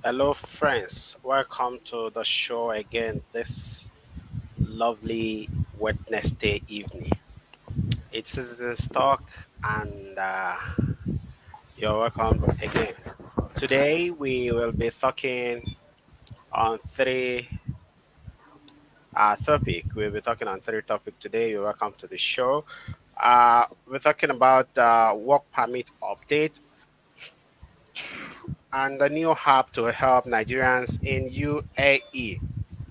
Hello, friends. Welcome to the show again this lovely Wednesday evening. It's Citizens Talk, and you're welcome again. Today, we will be talking on three topic. We'll be talking on three topic today. You're welcome to the show. We're talking about work permit update and the new app to help Nigerians in UAE.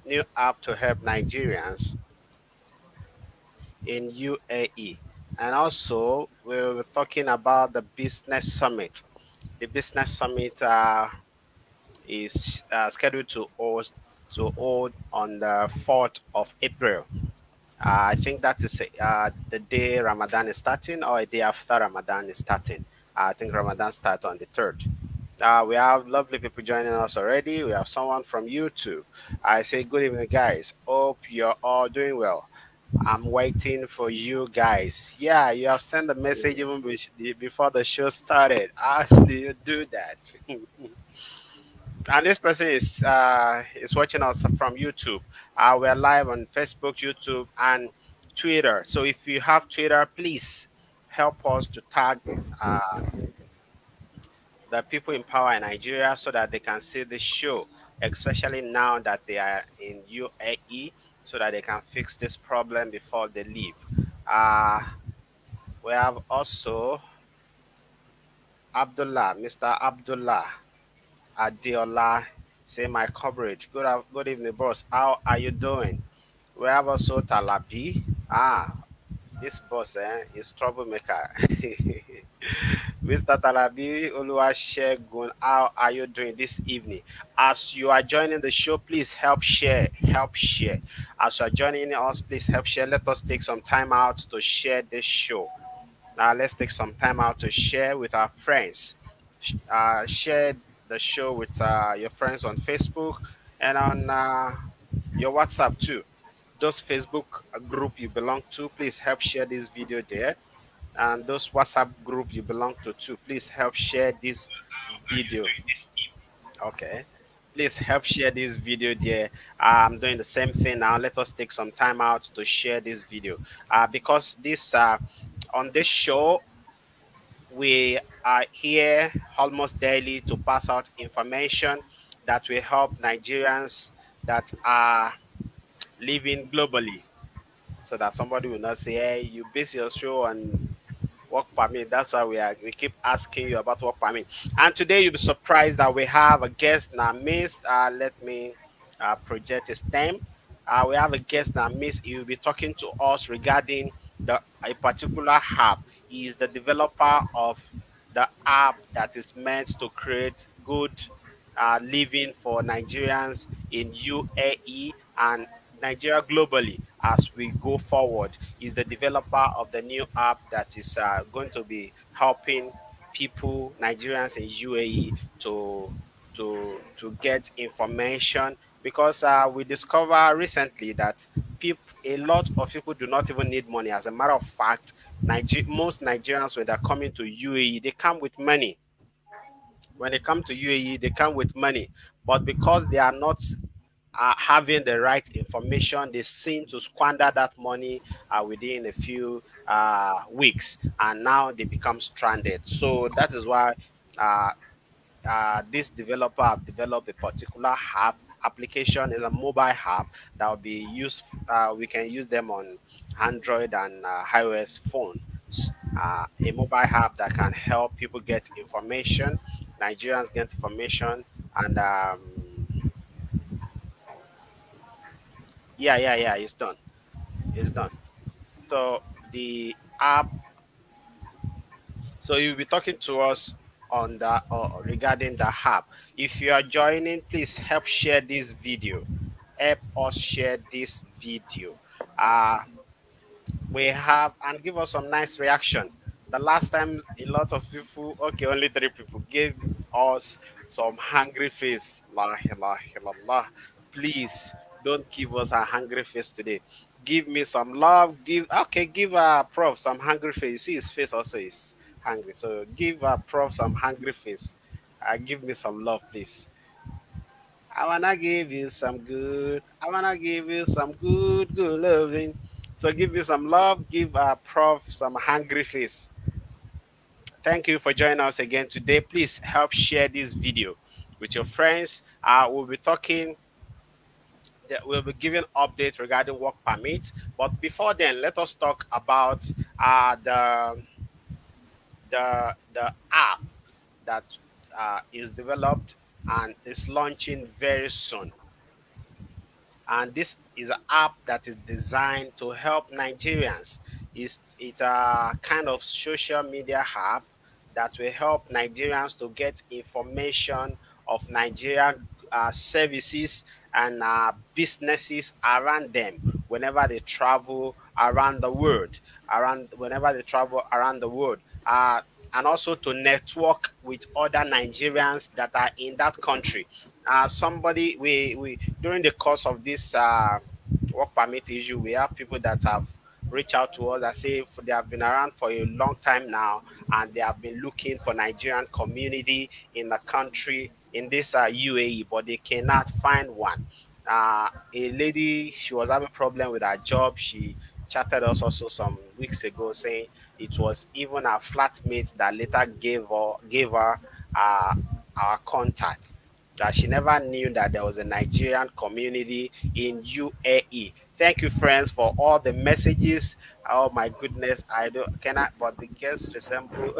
New app to help Nigerians in UAE. And also, we're talking about the business summit. The business summit is scheduled to hold on the 4th of April. I think that is the day Ramadan is starting or a day after Ramadan is starting. I think Ramadan starts on the 3rd. We have lovely people joining us already. We have someone from YouTube. I say good evening, guys. Hope you're all doing well. I'm waiting for you guys. Yeah, you have sent a message even before the show started. How do you do that? And this person is watching us from YouTube. We're live on Facebook, YouTube, and Twitter. So if you have Twitter, please help us to tag uh, the people in power in Nigeria so that they can see the show, especially now that they are in UAE, so that they can fix this problem before they leave. Uh, we have also Abdullah, Mr. Abdullah Adiola, say my coverage. Good evening, boss. How are you doing? We have also Talabi. This boss is troublemaker. Mr. Talabi Oluwasegun, how are you doing this evening? As you are joining the show, please help share. Help share. As you are joining us, please help share. Let us take some time out to share this show. Now, let's take some time out to share with our friends. Share the show with your friends on Facebook and on your WhatsApp too. Those Facebook group you belong to, please help share this video there. And those WhatsApp group you belong to too, please help share this video. Okay. Please help share this video there. I'm doing the same thing now. Let us take some time out to share this video. Because this on this show we are here almost daily to pass out information that will help Nigerians that are living globally, so that somebody will not say, hey, you base your show on work permit. That's why we keep asking you about work permit. And today you'll be surprised that we have a guest in our midst. Let me project his name. We have a guest in our midst. He will be talking to us regarding a particular app. He is the developer of the app that is meant to create good living for Nigerians in UAE and Nigeria globally as we go forward. Is the developer of the new app that is going to be helping people, Nigerians in UAE, to get information, because we discovered recently that a lot of people do not even need money. As a matter of fact, most Nigerians, when they're coming to UAE, they come with money. When they come to UAE, they come with money, but because they are not having the right information, they seem to squander that money within a few weeks, and now they become stranded. So that is why uh, this developer have developed a particular app. Application is a mobile app that will be used. We can use them on Android and iOS phone. A mobile app that can help people get information, Nigerians get information, and yeah, it's done. It's done. So the app. So you'll be talking to us on the regarding the app. If you are joining, please help share this video. Help us share this video. Uh, we have and give us some nice reaction. The last time a lot of people, okay, only three people gave us some hungry face. La ilaha illallah. Please don't give us a hungry face today. Give me some love. Give Prof some hungry face. You see his face also is hungry. So give Prof some hungry face. Give me some love, please. I wanna give you some good. I wanna give you some good, good loving. So give me some love. Give Prof some hungry face. Thank you for joining us again today. Please help share this video with your friends. We'll be talking. We'll be giving updates regarding work permit. But before then, let us talk about the app that is developed and is launching very soon. And this is an app that is designed to help Nigerians. It's a kind of social media app that will help Nigerians to get information of Nigerian services and businesses around them whenever they travel around the world, around whenever they travel around the world. And also to network with other Nigerians that are in that country. Somebody we during the course of this work permit issue, we have people that have reached out to us that say they have been around for a long time now, and they have been looking for Nigerian community in the country in this UAE, but they cannot find one. A lady, she was having a problem with her job. She chatted us also some weeks ago saying it was even her flatmate that later gave her uh, our contact, that she never knew that there was a Nigerian community in UAE. Thank you, friends, for all the messages. Oh my goodness, I don't cannot, but the girls resemble.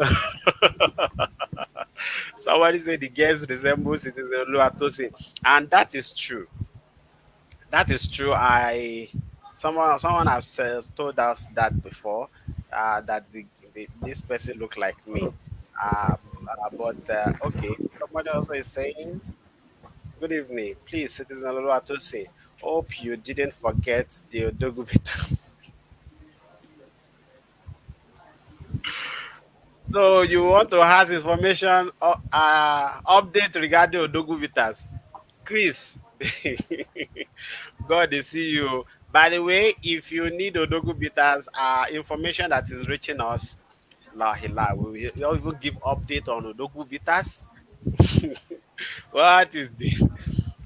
Somebody said the girls resemble Citizen Luatosi, and that is true. That is true. Someone has told us that before, that this person looked like me. But okay, somebody also is saying, "Good evening, please, Citizen Oluwatosin. Hope you didn't forget the Odogu bitters." So you want to have information update regarding Odogu bitters, Chris? God they see you. By the way, if you need Odogu bitters, information that is reaching us, la hila, we will even give update on Odogu bitters. What is this?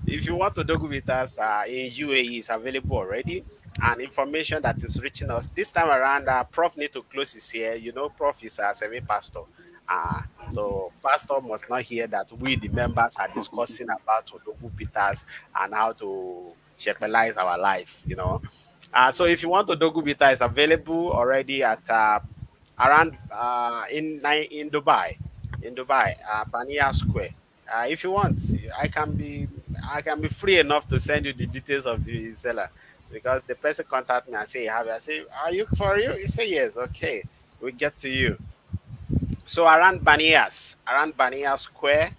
If you want to document with us in UAE, is available already. And information that is reaching us this time around, Prof need to close his ear. You know, Prof is a semi-pastor. So pastor must not hear that we, the members, are discussing about Odogu Peters and how to chapelize our life, you know. So if you want Odogu Bita, it's available already at around in Dubai, Bania Square. If you want, I can be I can be free enough to send you the details of the seller, because the person contact me and say, "Have you?" I say, "Are you for you?" You say, "Yes." Okay, we get to you. So around Bania Square,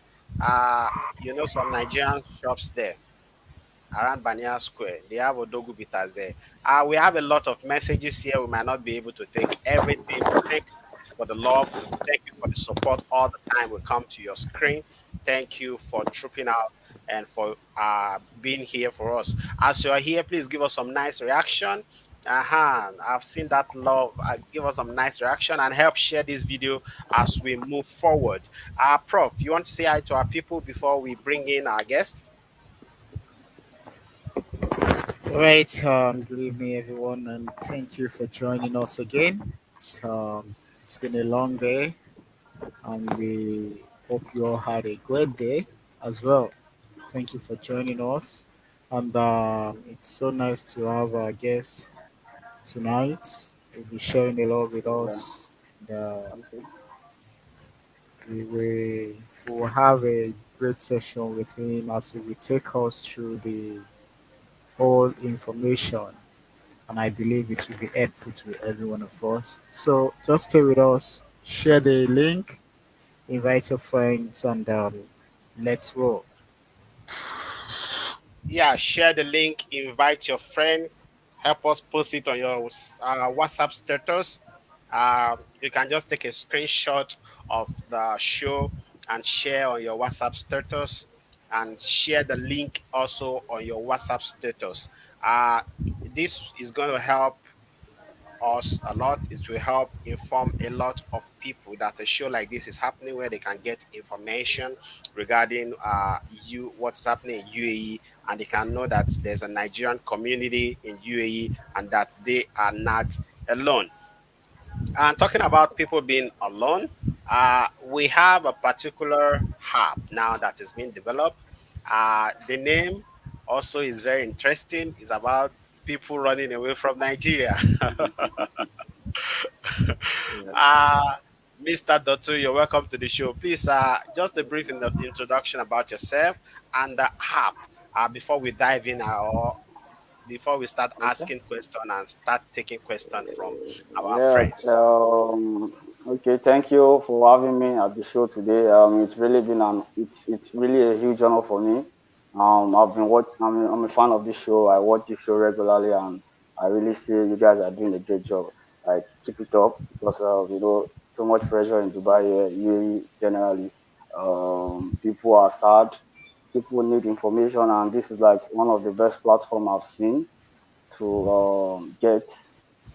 some Nigerian shops there around Bania Square. They have Odogu bitters there. We have a lot of messages here. We might not be able to take everything, but thank you so much for the love. Thank you for the support all the time we come to your screen. Thank you for trooping out and for being here for us. As you are here, please give us some nice reaction. I've seen that love. Give us some nice reaction and help share this video as we move forward. Prof, you want to say hi to our people before we bring in our guest? Right, good evening, everyone, and thank you for joining us again. It's been a long day, and we hope you all had a great day as well. Thank you for joining us, and it's so nice to have our guest tonight. He'll be sharing a lot with us. And, we will have a great session with him as he will take us through the whole information, and I believe it will be helpful to every one of us. So just stay with us, share the link, invite your friends, and let's roll. Yeah, share the link, invite your friend, help us post it on your WhatsApp status. You can just take a screenshot of the show and share on your WhatsApp status, and share the link also on your WhatsApp status. Uh, this is going to help us a lot. It will help inform a lot of people that a show like this is happening, where they can get information regarding what's happening in UAE, and they can know that there's a Nigerian community in UAE and that they are not alone. And talking about people being alone, we have a particular app now that is being developed. The name also is very interesting. It's about people running away from Nigeria. Yeah. uh, Mr. Dotto, you're welcome to the show. Please, just a brief introduction about yourself and the app before we dive in, or before we start Okay. asking questions and start taking questions from our Yeah. friends. Okay. Thank you for having me at the show today. It's really been it's really a huge honor for me. I've been watching. I'm a fan of this show. I watch this show regularly, and I really see you guys are doing a great job. Like keep it up because too much pressure in Dubai, UAE generally. People are sad. People need information, and this is like one of the best platform I've seen to get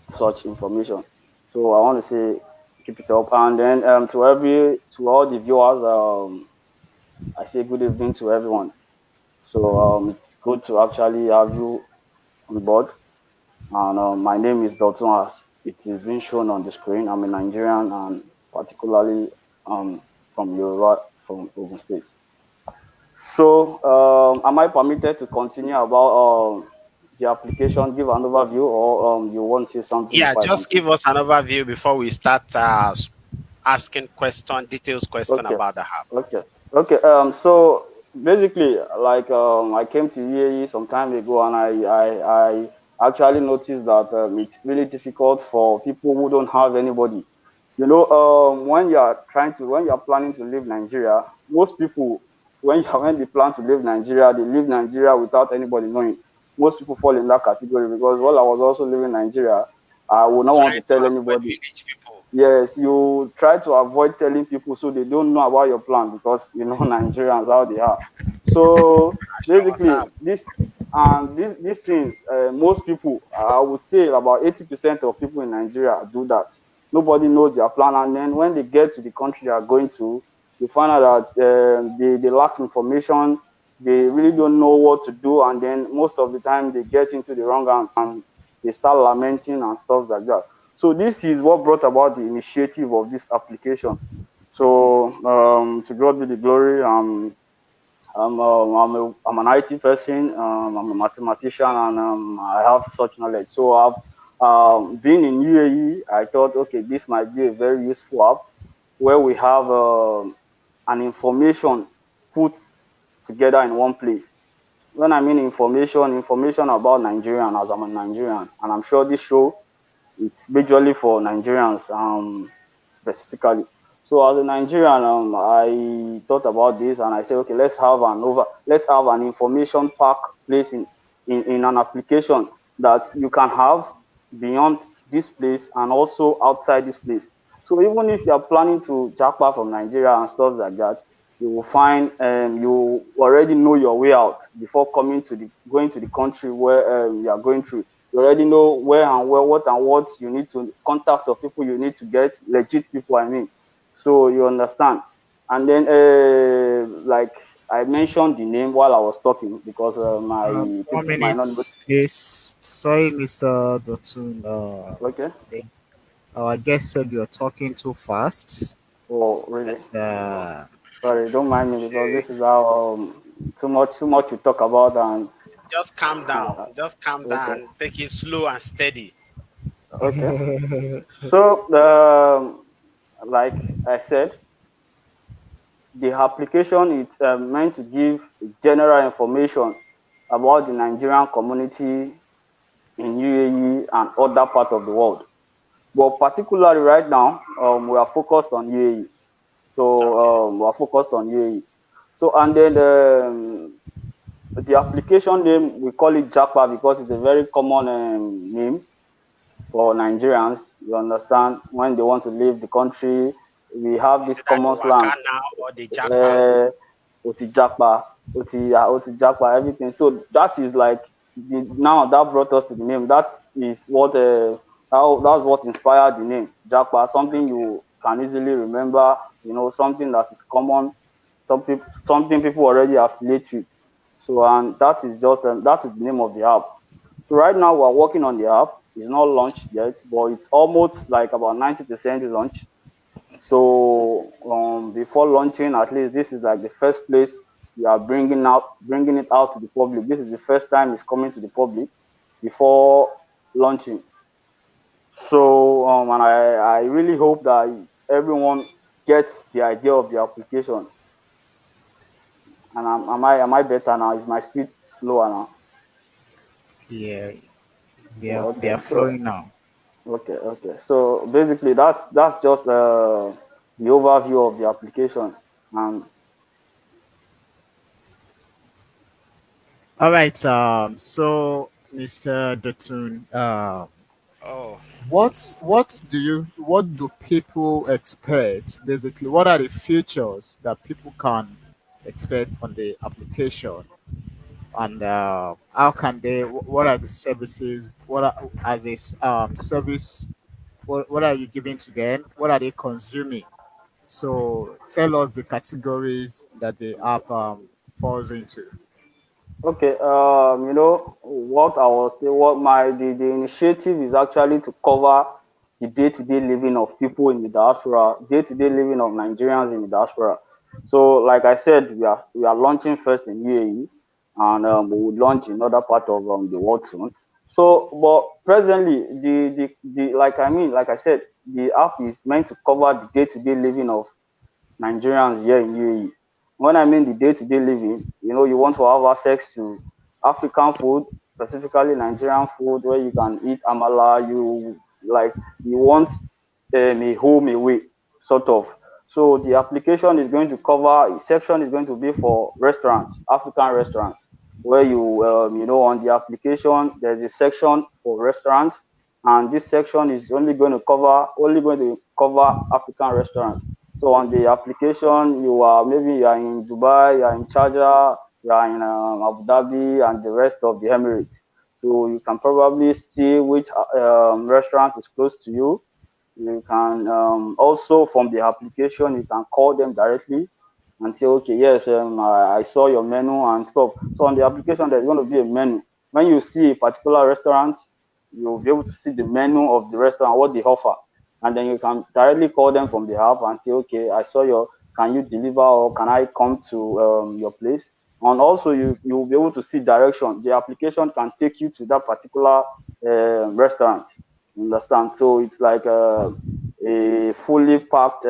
such information. So I want to say keep it up, and then to all the viewers, I say good evening to everyone. So it's good to actually have you on board. And my name is Dotun as it is being shown on the screen. I'm a Nigerian and particularly from Yoruba from Ogun State. So am I permitted to continue about the application, give an overview, or you want to say something Yeah, before I just continue? give us an overview before we start asking details question Okay, about the app. okay, okay. So basically, like I came to UAE some time ago, and I actually noticed that it's really difficult for people who don't have anybody. When you're planning to leave Nigeria, most people when they plan to leave Nigeria, they leave Nigeria without anybody knowing. Most people fall in that category because while I was also leaving Nigeria, I would not want Trying to to tell avoid anybody. village people. Yes, you try to avoid telling people so they don't know about your plan because you know Nigerians how they are. So Sure, what's basically, up? these things, most people, I would say about 80% of people in Nigeria do that. Nobody knows their plan, and then when they get to the country they are going to, you find out that they lack information. They really don't know what to do, and then most of the time they get into the wrong hands and they start lamenting and stuff like that. So this is what brought about the initiative of this application. So to God be the glory. I'm an IT person. I'm a mathematician, and I have such knowledge. So I've been in UAE. I thought, okay, this might be a very useful app where we have an information put together in one place. When I mean information about Nigerian, as I'm a Nigerian, and I'm sure this show it's majorly for Nigerians specifically. So as a Nigerian, I thought about this and I said, okay, let's have an information pack place in an application that you can have beyond this place and also outside this place. So even if you are planning to jackpot from Nigeria and stuff like that, you will find you already know your way out before coming to the going to the country where you are going through. You already know where and where, what and what you need to contact of people you need to get legit people. I mean, so you understand. And then, like I mentioned the name while I was talking because my One people might not know. minute, please. Sorry, Mr. Dotun. Okay. The- our guest said you're talking too fast. Oh, really? But Sorry, don't mind me because See, this is how too much to talk about and just calm down. uh, Just calm okay, down. Take it slow and steady. okay. So, like I said, the application is meant to give general information about the Nigerian community in UAE and other parts of the world. But particularly right now, we are focused on UAE. So Okay. we are focused on UAE. So and then the application name we call it Japa because it's a very common name for Nigerians. You understand when they want to leave the country, we have Is this it that the common slang. waka now or the jackpot? Uh, Oti Japa, Oti Japa, everything. So that is like now that brought us to the name. That is what That's what inspired the name Japa. Something you can easily remember. Something that is common. Something people already affiliate with. So, and that is the name of the app. So right now we're working on the app. It's not launched yet, but it's almost like about 90% launch. So before launching, at least this is like the first place we are bringing it out to the public. This is the first time it's coming to the public before launching. So and I really hope that everyone gets the idea of the application. And am I better now? Is my speed slower now? Yeah, they Okay, are so flowing now. okay. So basically, that's just the overview of the application. And All right. So Mr. Dotun, Oh, what do people expect? Basically, what are the features that people can expect on the application, and how can they? What are the services? What are as a service? What are you giving to them? What are they consuming? So tell us the categories that the app falls into. okay, what the initiative is actually to cover the day-to-day living of people in the diaspora, day-to-day living of Nigerians in the diaspora. So, like I said, we are launching first in UAE, and we will launch in other part of the world soon. So, but presently, like I said, the app is meant to cover the day-to-day living of Nigerians here in UAE. When I mean the day-to-day living, you want to have access to African food, specifically Nigerian food, where you can eat amala. You want a home away, sort of. So the application is going to cover a section is going to be for restaurants, African restaurants, where on the application there's a section for restaurants, and this section is only going to cover African restaurants. So on the application, you are in Dubai, you are in Sharjah, you are in Abu Dhabi, and the rest of the Emirates. So you can probably see which restaurant is close to you. You can also from the application you can call them directly and say, okay, yes, I saw your menu and stuff. So on the application, there's going to be a menu. When you see a particular restaurant, you'll be able to see the menu of the restaurant, what they offer, and then you can directly call them from the app and say, okay, I saw your, can you deliver or can I come to your place? And also you'll be able to see direction. The application can take you to that particular restaurant. You understand? So it's like a fully packed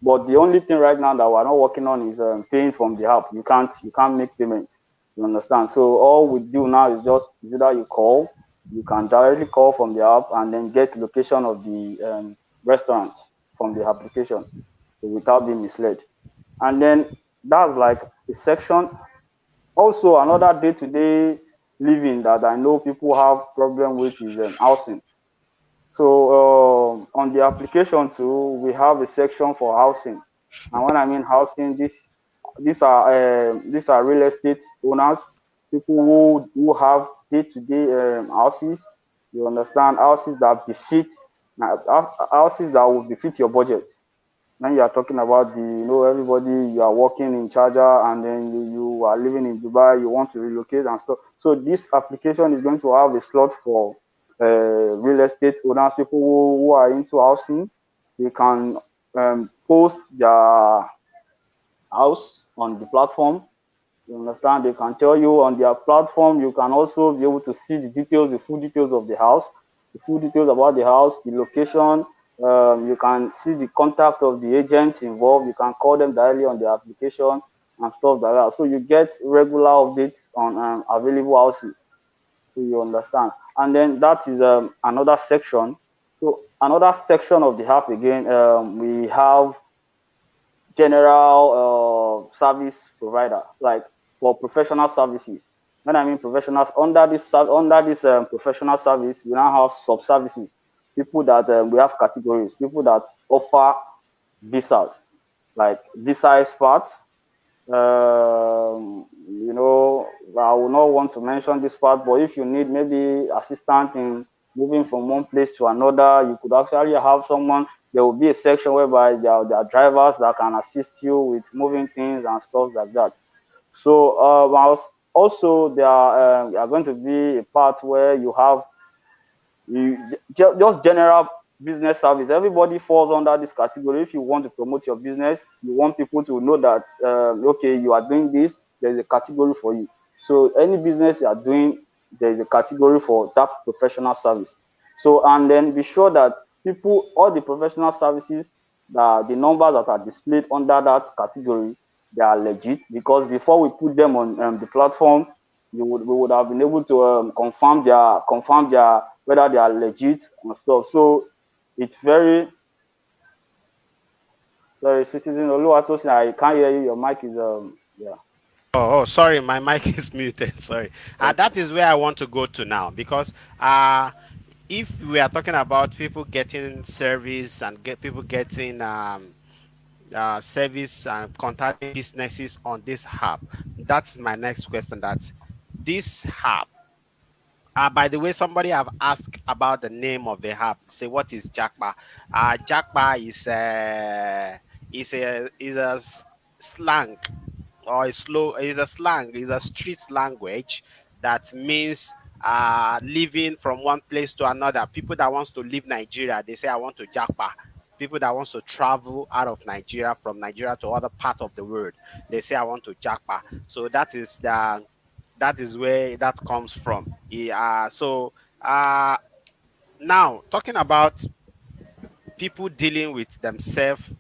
but the only thing right now that we're not working on is paying from the app. You can't make payment. You understand? So all we do now is just is either you call, you can directly call from the app and then get location of the restaurant from the application, so without being misled. And then that's like a section. Also, another day-to-day living that I know people have problem with is housing. So on the application too, we have a section for housing. And when I mean housing, these are real estate owners, people who have day-to-day houses. You understand, houses that will befit your budget. When you are talking about everybody, you are working in Charger and then you are living in Dubai, you want to relocate and stuff. So this application is going to have a slot for real estate owners, people who are into housing. They can post their house on the platform. You understand? They can tell you on their platform. You can also be able to see the full details of the house, the full details about the house, the location. You can see the contact of the agent involved. You can call them directly on the application and stuff like that. So you get regular updates on available houses. So you understand. And then that is another section. So another section of the app again, we have general service provider, like for professional services. When I mean professionals, under this professional service, we now have sub services. People that we have categories. People that offer visas, like visa experts. I will not want to mention this part, but if you need maybe assistance in moving from one place to another. You could actually have someone. There will be a section whereby there are drivers that can assist you with moving things and stuff like that. So also there are going to be a part where you have just general business service. Everybody falls under this category. If you want to promote your business, you want people to know that okay, you are doing this, there's a category for you. So any business you are doing, there is a category for that professional service. So and then be sure that people, all the professional services, that the numbers that are displayed under that category, they are legit, because before we put them on the platform, we would have been able to confirm their whether they are legit and stuff. So it's very, sorry, Citizen Oluwatosin, I can't hear you. Your mic is yeah. Sorry, my mic is muted. Sorry. Okay. That is where I want to go to now because if we are talking about people getting service and get people getting service and contacting businesses on this app, that's my next question. That this app, by the way, somebody have asked about the name of the app. Say what is Jackpa? Jackpa is a slang or a slow is a slang, is a street language that means living from one place to another. People that wants to leave Nigeria, they say I want to Jackpa. People that wants to travel out of Nigeria from Nigeria to other part of the world, they say I want to Jackpa. So that is where that comes from. Now talking about people dealing with themselves.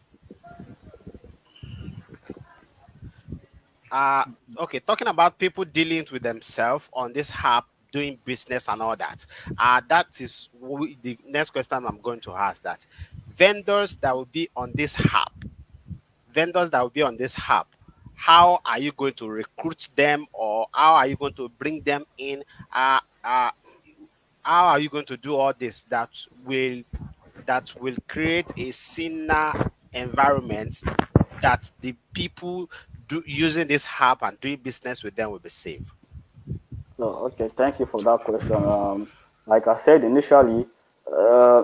uh okay, talking about people dealing with themselves on this app, doing business and all that. That is the next question I'm going to ask. That vendors that will be on this app, vendors that will be on this app, how are you going to recruit them, or how are you going to bring them in? How are you going to do all this that will create a saner environment that the people do using this app and doing business with them will be safe? So, okay, thank you for that question. Like I said initially,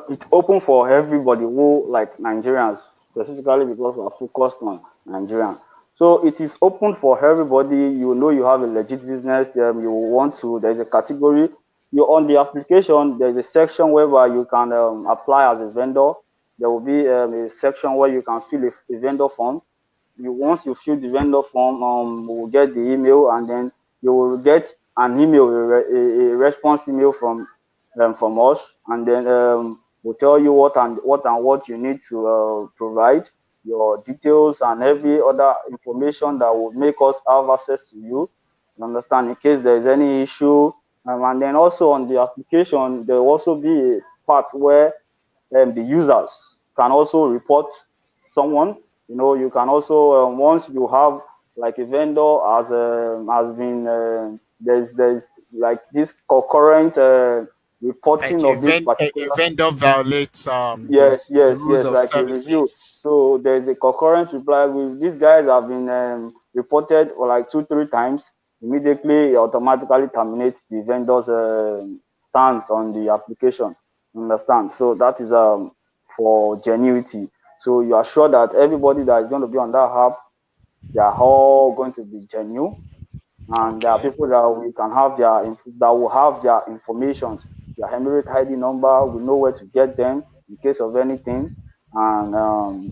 it's open for everybody who like Nigerians, specifically because we are focused on Nigerian. So it is open for everybody. You know, you have a legit business. You want to. There is a category. You on the application. There is a section whereby you can apply as a vendor. There will be a section where you can fill a vendor form. You once you fill the vendor form, we will get the email, and then you will get an email, a response email from us, and then we'll tell you what you need to provide, your details and every other information that will make us have access to you. You understand? In case there is any issue, and then also on the application, there will also be a part where the users can also report someone. You know, you can also once you have like a vendor has been there's like this concurrent Like reporting of this a particular. vendor violates Yes, the yes, rules yes, of like a review. services. So there's a concurrent reply. With these guys have been reported for like 2 3 times. Immediately, it automatically terminates the vendor's stance on the application. Understand? So that is for genuity. So you are sure that everybody that is going to be on that app, they are all going to be genuine, and there are Okay. people that we can have that will have their information, their Emirate ID number. We know where to get them in case of anything, and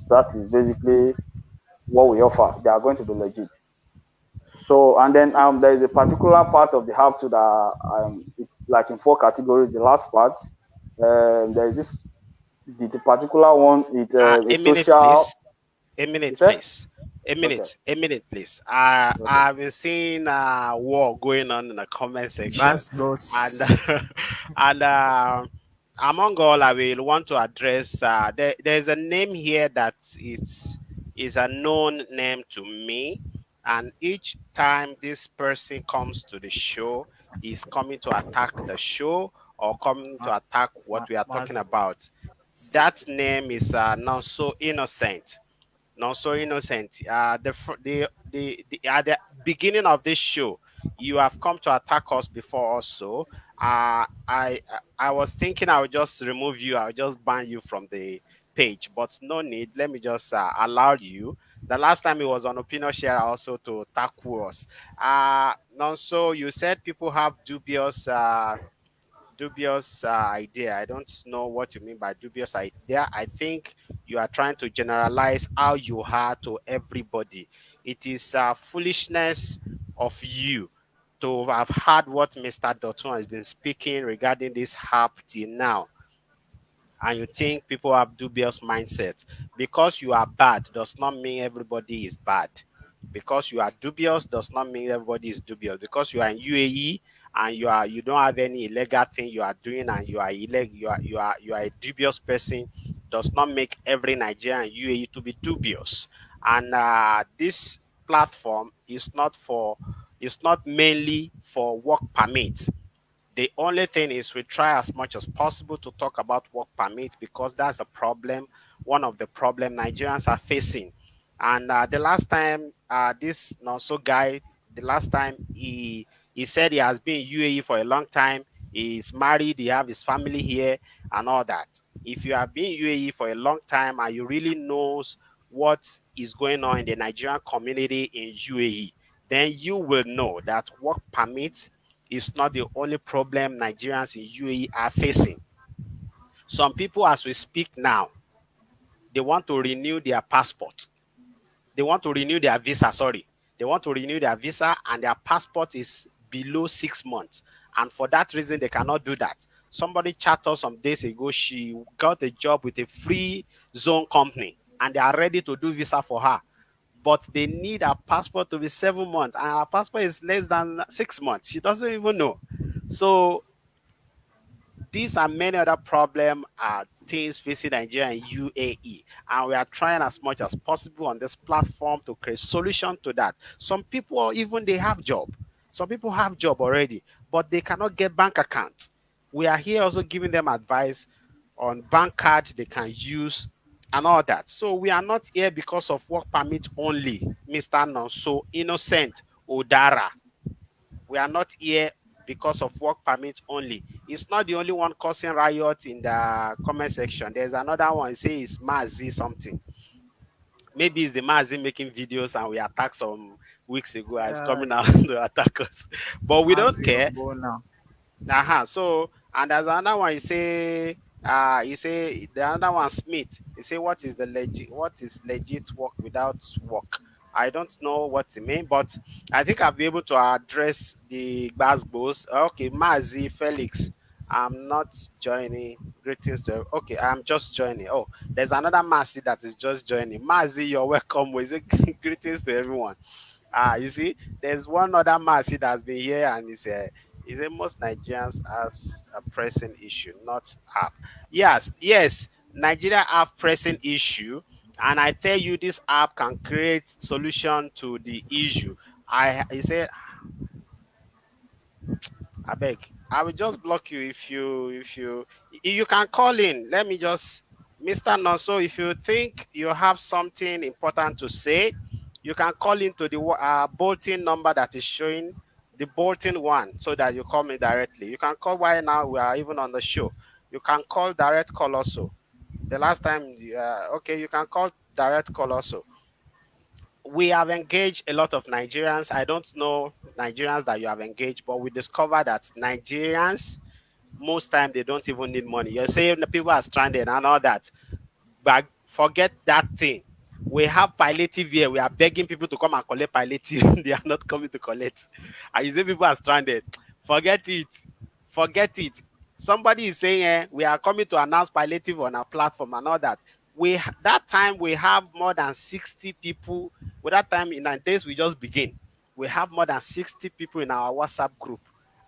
that is basically what we offer. They are going to be legit. So, and then there is a particular part of the app too that it's like in 4 categories. The last part, there is this the particular one. It A is minute, social. please. A You minute, said please. A okay, minute. A minute, please. okay. I've been seeing war going on in the comment section, That's and those. and among all, I will want to address. There's a name here that is a known name to me, and each time this person comes to the show, he's coming to attack the show or coming Ma, to attack ma, what we are talking mas, about. That name is not so innocent, not so innocent. At the beginning of this show, you have come to attack us before also, I was thinking I would just remove you, I would just ban you from the page, but no need. Let me just allow you. The last time it was on Opinion Share also to tackle us. So you said people have dubious idea. I don't know what you mean by dubious idea. I think you are trying to generalize how you are to everybody. It is foolishness of you to have heard what Mr. Dotun has been speaking regarding this app till now, and you think people have dubious mindset. Because you are bad does not mean everybody is bad. Because you are dubious does not mean everybody is dubious. Because you are in UAE and you don't have any illegal thing you are doing, and you are a dubious person, does not make every Nigerian in UAE to be dubious. And this platform is not mainly for work permit. The only thing is we try as much as possible to talk about work permit, because that's the problem, one of the problem Nigerians are facing. And the last time this Nonso guy, the last time he said he has been in UAE for a long time, he's married, he have his family here and all that. If you have been in UAE for a long time and you really knows what is going on in the Nigerian community in UAE, then you will know that work permit is not the only problem Nigerians in UAE are facing. Some people, as we speak now, they want to renew their passport. They want to renew their visa, sorry. They want to renew their visa and their passport is below 6 months. And for that reason, they cannot do that. Somebody chatted us some days ago. She got a job with a free zone company and they are ready to do visa for her. But they need a passport to be 7 months, and her passport is less than 6 months. She doesn't even know. So these and many other problems are things facing Nigeria and UAE, and we are trying as much as possible on this platform to create solution to that. Some people even they have job. Some people have job already, but they cannot get bank account. We are here also giving them advice on bank card they can use and all that. So we are not here because of work permit only, Mr. Nonso Innocent Odara. We are not here because of work permit only. It's not the only one causing riot in the comment section. There's another one, say it's Mazi something. Maybe it's the Mazi making videos and we attacked some weeks ago and it's Yeah, coming out to attack us. But we don't Mazi care. Ogbo now. So and there's another one. You say the another one Smith. You say what is legit work without work? I don't know what it mean, but I think I'll be able to address the Gbasgbos. Okay, Mazi Felix. I'm not joining. Greetings to okay, I'm just joining. Oh, there's another Mazi that is just joining. Mazi, you're welcome. We say greetings to everyone. You see, there's one other man see that's been here and he said most Nigerians has a pressing issue, not app. Yes, Nigeria have pressing issue, and I tell you this app can create solution to the issue. He said I beg. I will just block you if you can call in. Let me just Mr. Nonso, if you think you have something important to say, you can call into the Bolton number that is showing, the Bolton one, so that you call me directly. You can call while now we are even on the show. You can call direct call also. The last time, okay, you can call direct call also. We have engaged a lot of Nigerians. I don't know Nigerians that you have engaged, but we discovered that Nigerians, most time they don't even need money. You're saying the people are stranded and all that, but forget that thing. We have palliative here. We are begging people to come and collect palliative. They are not coming to collect. And you say people are stranded. Forget it. Forget it. Somebody is saying we are coming to announce palliative on our platform and all that. That time we have more than 60 people. With that time in 9 days we just begin. We have more than 60 people in our WhatsApp group,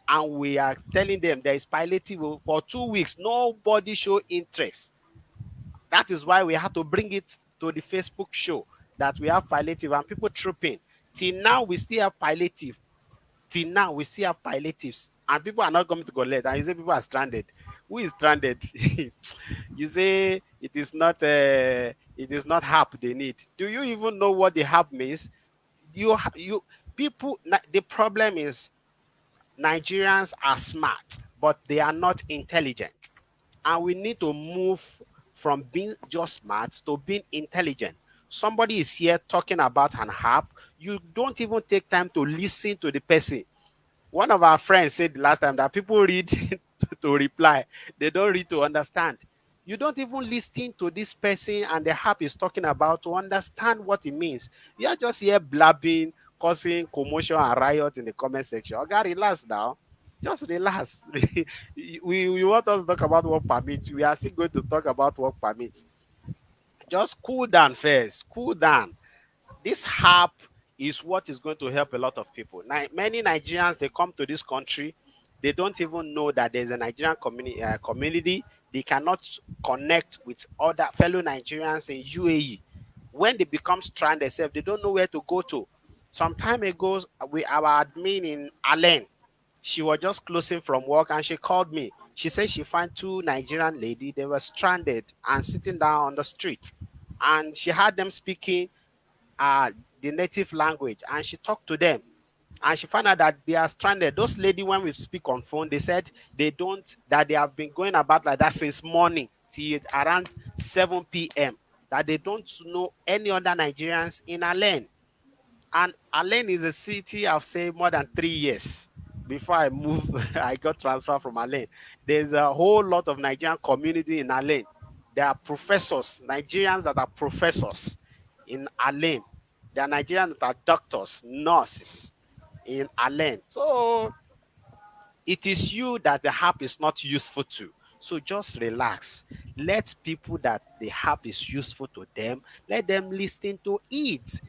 and we are telling them there is palliative for 2 weeks. Nobody show interest. That is why we had to bring it to the Facebook show that we have palliative and people trooping. Till now, we still have palliative. Till now, we still have palliatives. And people are not coming to collect. And you say people are stranded. Who is stranded? You say it is not help they need. Do you even know what the help means? You people. The problem is Nigerians are smart, but they are not intelligent. And we need to move from being just smart to being intelligent. Somebody is here talking about an app. You don't even take time to listen to the person. One of our friends said last time that people read to reply, they don't read to understand. You don't even listen to this person and the app is talking about to understand what it means. You are just here blabbing, causing commotion and riot in the comment section. Okay, relax now. Just relax. We want us to talk about work permit. We are still going to talk about work permit. Just cool down first. Cool down. This app is what is going to help a lot of people. Many Nigerians, they come to this country, they don't even know that there's a Nigerian community. They cannot connect with other fellow Nigerians in UAE. When they become stranded, they don't know where to go to. Some time ago, we our admin in Allen, she was just closing from work and she called me. She said she found two Nigerian lady. They were stranded and sitting down on the street, and she had them speaking uh, the native language, and she talked to them, and she found out that they are stranded. Those lady, when we speak on phone, they said they don't, that they have been going about like that since morning till around 7 p.m., that they don't know any other Nigerians in Alen. And Alen is a city I've stayed more than 3 years before I moved. I got transferred from Alen. There's a whole lot of Nigerian community in Alen. There are professors, Nigerians that are professors in Alen. There are Nigerians that are doctors, nurses in Alen. So it is you that the app is not useful to. So just relax. Let people that the app is useful to them, let them listen to it.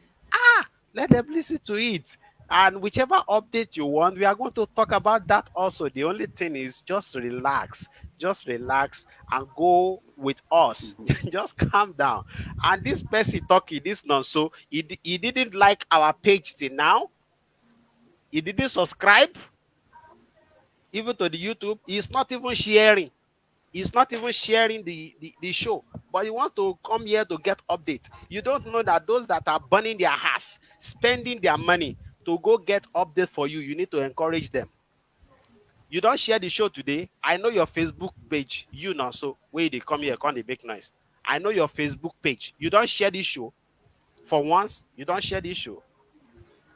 Let them listen to it. And whichever update you want, we are going to talk about that also. The only thing is just relax and go with us. Mhm. Just calm down. And this person talking, this non so he didn't like our page till now. He didn't subscribe even to the YouTube. He's not even sharing. He's not even sharing the show. But you want to come here to get updates. You don't know that those that are burning their ass, spending their money to go get update for you, you need to encourage them. You don't share the show today. I know your Facebook page. You know, so where they come here, come they make noise. I know your Facebook page. You don't share this show. For once, you don't share this show.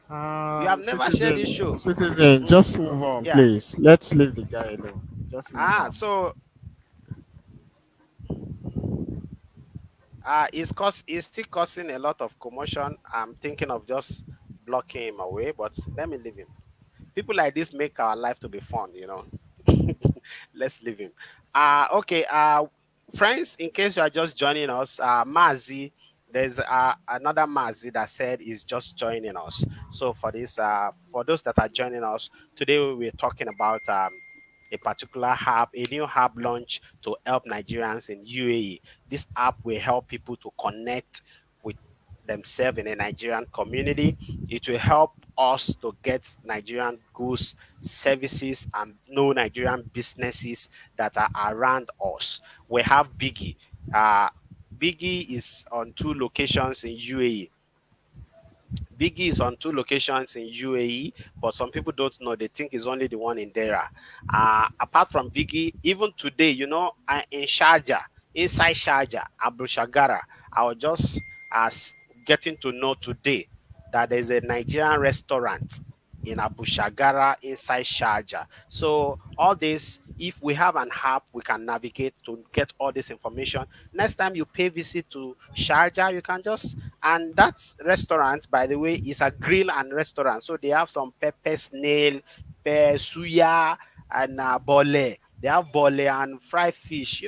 You have never shared this show. Citizen, Mm, just move on, yeah. please. Let's leave the guy alone. Just move on. So it's still causing a lot of commotion. I'm thinking of just blocking him away, but let me leave him. People like this make our life to be fun. Let's leave him. Okay. Friends, in case you are just joining us, Mazi, there's another Mazi that said is just joining us. So for this, for those that are joining us today, we're talking about a particular app, a new app launch to help Nigerians in UAE. This app will help people to connect with themselves in a Nigerian community. It will help us to get Nigerian goods, services, and know Nigerian businesses that are around us. We have Biggie. Uh, Biggie is on 2 locations in UAE. Biggie is on 2 locations in UAE, but some people don't know. They think it's only the one in Dera. Apart from Biggie, even today, in Sharjah, inside Sharjah, Abu Shagara, I was just getting to know today that there's a Nigerian restaurant in Abu Shagara inside Sharjah. So all this, if we have an app, we can navigate to get all this information. Next time you pay visit to Sharjah, you can just, and that restaurant, by the way, is a grill and restaurant. So they have some pepper snail, pepper suya, and bole. They have bole and fried fish.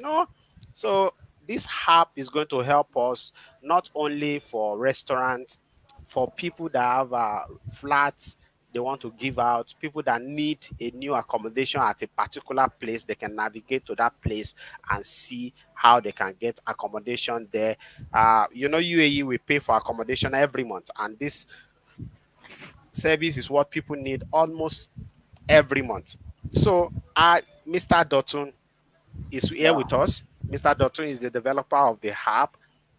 So this app is going to help us not only for restaurants, for people that have flats they want to give out, people that need a new accommodation at a particular place, they can navigate to that place and see how they can get accommodation there. UAE, we pay for accommodation every month, and this service is what people need almost every month. So, Mr. Dotun is here Yeah. with us. Mr. Dotun is the developer of the app,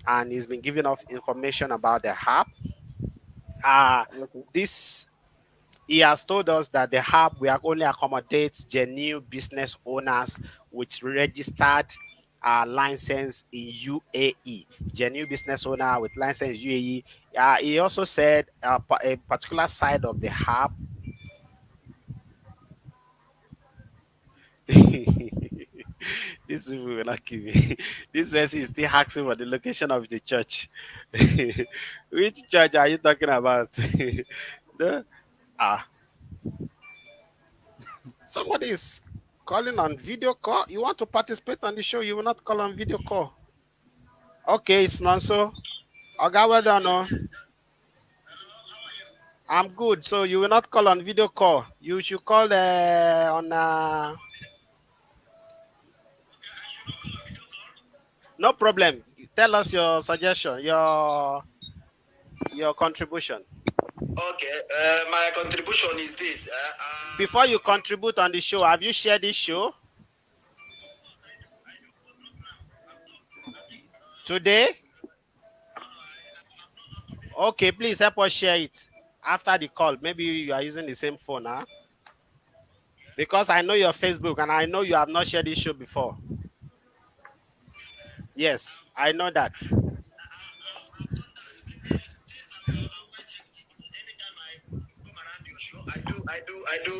and he's been giving us information about the app. Uh, Okay. this He has told us that the hub will only accommodate genuine business owners with registered license in UAE. Genuine business owner with license in UAE. He also said a particular side of the hub. This people will not kill me. This person is still asking for the location of the church. Which church are you talking about? the, ah, Somebody is calling on video call. You want to participate on the show? You will not call on video call. Okay, it's not so. Okay, well done. No. I'm good. So you will not call on video call. You should call on. No problem. Tell us your suggestion, your contribution. Okay, my contribution is this. Before you contribute on the show, have you shared this show today? Okay, please help us share it after the call. Maybe you are using the same phone, huh? Because I know your Facebook and I know you have not shared this show before. Yes, I know that.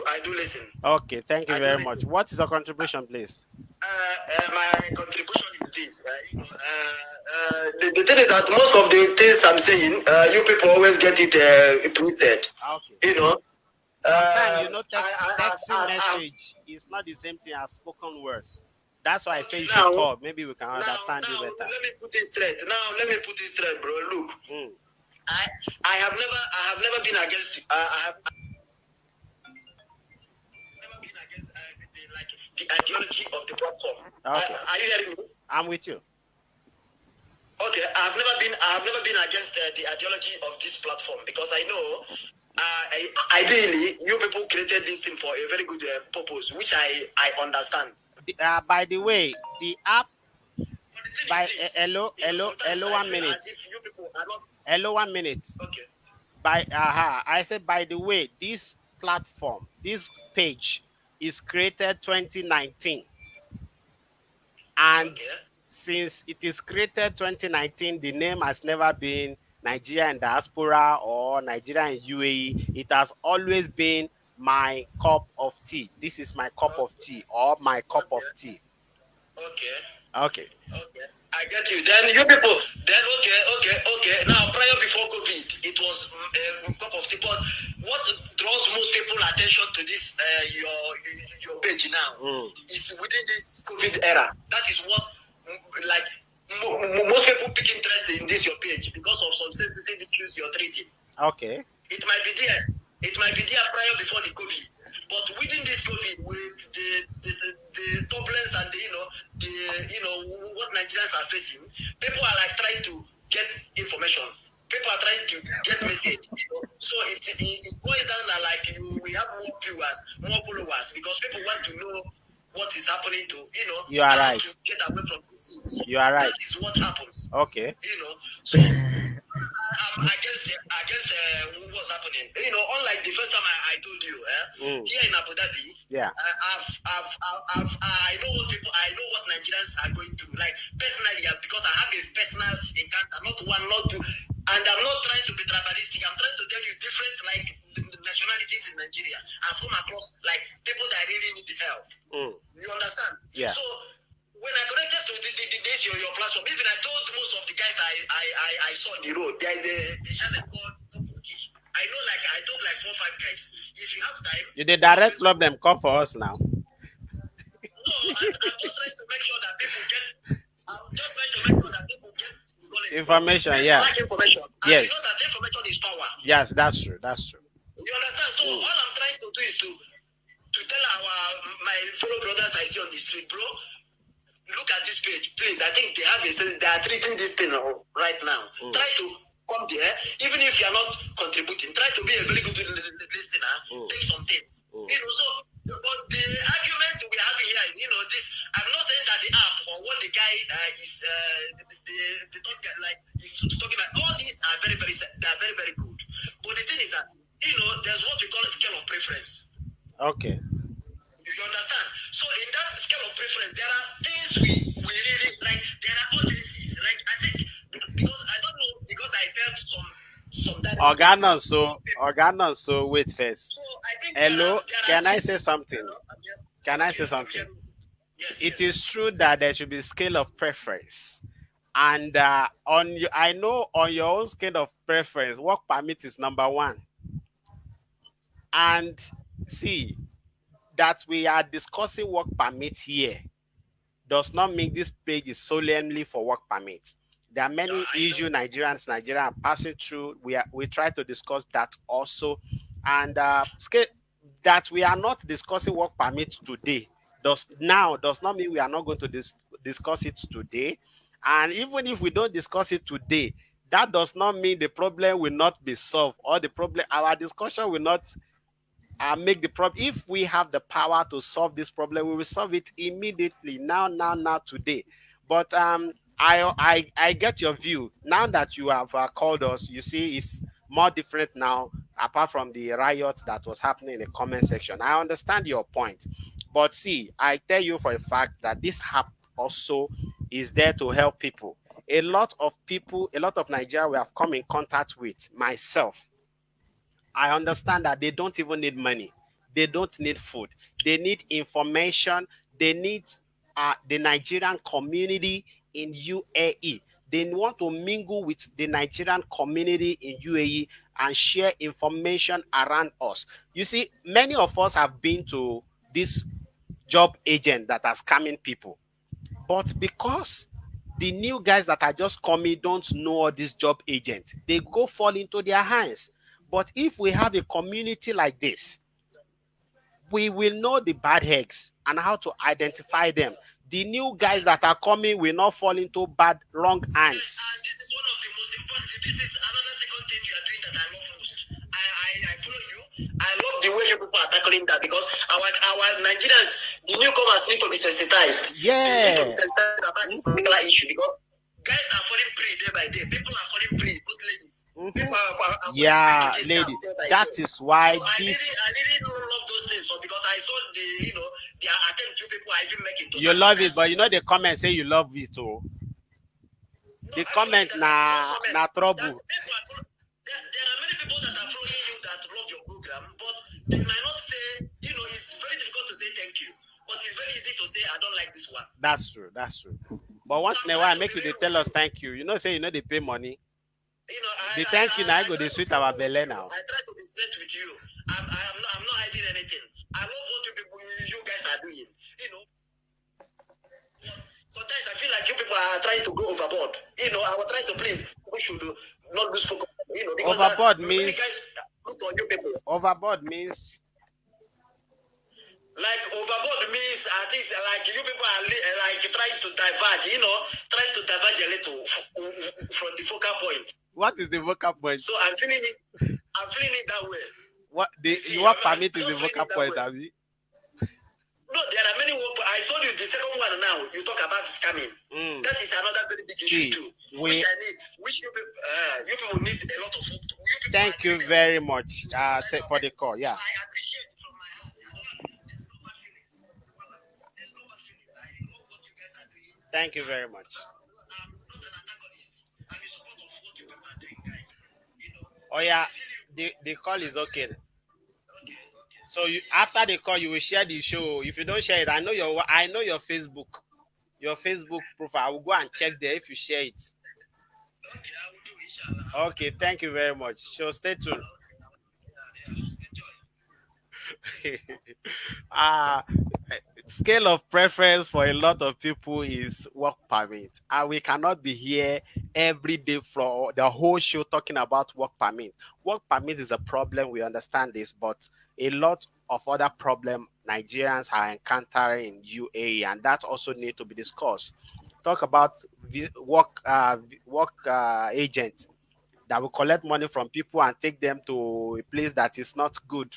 I do listen. Okay, thank you very much. What is your contribution, please? My contribution is this. The thing is that most of the things I'm saying, you people always get it twisted. Okay. You know. Sometimes texting message is not the same thing as spoken words. That's why I say you should call. Maybe we can understand you better. Let me put it straight. Bro. Look, I have never been against. I have never been against the ideology of the platform. Okay. Are you hearing me? I'm with you. Okay, I have never been against the ideology of this platform because I know. Ideally, you people created this thing for a very good purpose, which I understand. By the way, the app. Hello, 1 minute. Hello, 1 minute. Okay. I said, by the way, this platform, this page is created 2019. And since it is created 2019, the name has never been Nigeria in diaspora or Nigeria in UAE. It has always been my cup of tea. This is my cup of tea or my cup of tea. Okay. I get you. Then you people, okay. Now, prior before COVID, it was a cup of tea. But what draws most people attention to this, your page now, is within this COVID era. That is what, like, most people pick interest in this your page because of some sensitive issues you're treating. Okay. It might be there. It might be there prior before the COVID. But within this COVID, with the turbulence and what Nigerians are facing, people are like trying to get information. People are trying to get message. So it boils down that like we have more viewers, more followers because people want to know what is happening to you are right. to get away from this thing. You are right. That is what happens. Okay. So against what's happening. Unlike the first time I told you, here in Abu Dhabi, I know what Nigerians are going through. Like personally, because I have a personal encounter, not one, not two, and I'm not trying to be tribalistic. I'm trying to tell you different nationalities in Nigeria. I've come across like people that really need the help. You understand? Yeah. So when I connected to this your platform, even I told most of the guys I saw on the road, there is a channel called Cup of Tea. I know, like I told like 4 or 5 guys. If you have time, you did direct problem come for us now. No, I'm just trying to make sure that people get. I'm just trying to make sure that people get information. People like information. Yes. And you know that information is power. Yes, that's true. That's true. You understand? So all I'm trying to do is to tell my fellow brothers I see on the street, bro. Look at this page, please. I think they have they are treating this thing right now. Try to come there, even if you are not contributing. Try to be a very good listener. Take some things. So but the argument we have here is, this. I'm not saying that the app or what the guy is the top guy like is talking about. All these are very very good. But the thing is that there's what we call a scale of preference. Okay. You understand? So in that scale of preference, there are things we really like. There are urgencies. Like I think because I don't know because I felt some direct things. Organon, so wait So first. I think Hello, there are can I say things. something? Hello, I'm here. Can I Okay, say I'm something? here. Yes, It is yes. true that there should be scale of preference. And on you, I know on your own scale of preference, work permit is number one. And see that we are discussing work permit here does not mean this page is solely for work permits. There are Yeah, many I know. issues Nigerians are passing through. We try to discuss that also, and that we are not discussing work permits today does not mean we are not going to discuss it today. And even if we don't discuss it today, that does not mean the problem will not be solved or the problem our discussion will not make the problem. If we have the power to solve this problem, we will solve it immediately, now, today. But I get your view. Now that you have called us, you see, it's more different now. Apart from the riots that was happening in the comment section, I understand your point. But see, I tell you for a fact that this app also is there to help people. A lot of people, a lot of Nigeria we have come in contact with, myself, I understand that they don't even need money. They don't need food. They need information. They need the Nigerian community in UAE. They want to mingle with the Nigerian community in UAE and share information around us. You see, many of us have been to this job agent that are scamming people. But because the new guys that are just coming don't know all these job agents, they go fall into their hands. But if we have a community like this, we will know the bad eggs and how to identify them. The new guys that are coming will not fall into bad, wrong Yes, hands. and this is one of the most important. This is another second thing you are doing that I love most. I follow you. I love the way you people are tackling that because our Nigerians, the newcomers need to be sensitized. They need to Yeah. be sensitized about this particular issue because guys are falling prey day by day. People are falling prey, good ladies. People are falling prey to Yeah, this scam lady. day by That day. is So why I this really love those things. So because I saw the attempt you people are even making to you tackle love that it, but you know system. the comment say you love it too. No, The actually, comment that is no comment. na That trouble. people are there are many people that are following you that love your program, but they might not say, it's very difficult to say thank you, but it's very easy to say I don't like this one. That's true. That's true. But So once I'm in a trying while, to make be you they real tell with us you. thank you. You know, say you know they pay money. The thank you now I go try they to sweet be our open with belly you. now. I try to be straight with you. I'm not hiding anything. I love what you guys are doing. Sometimes I feel like you people are trying to go overboard. I was trying to please. We should not lose focus. Because Overboard many means guys look on you people. overboard means Like overboard means I think like you people are like trying to diverge. Trying to diverge a little from the focal point. what is the vocal point? So I'm feeling it. I'm feeling it that way. What You the see, work I'm permit is the just feeling vocal it that point, way. Abi? No, there are many work. I told you the second one now. You talk about scamming. That is another very big issue See, too. Which we I need. Which you people need a lot of work. You people are thank you doing a lot very to much sensitize our for the people. call. So Yeah, I appreciate it from my heart. I don't. There's no bad feelings. Well, there's no bad feelings. I love what you guys are doing. thank you very much. I'm not an antagonist. I'm in support of what you people are doing, guys. Oh So yeah, I feel you. the call is okay. Okay, okay. So you after the call, you will share the show. If you don't share it, I know your Facebook profile. I will go and check there if you share it. Okay, I will do it, inshallah. Okay, thank you very much. So stay tuned. Yeah. Enjoy. uh Scale of preference for a lot of people is work permit, and we cannot be here every day for the whole show talking about work permit. Work permit is a problem, we understand this, but a lot of other problem Nigerians are encountering in UAE, and that also need to be discussed. Talk about work agent that will collect money from people and take them to a place that is not good.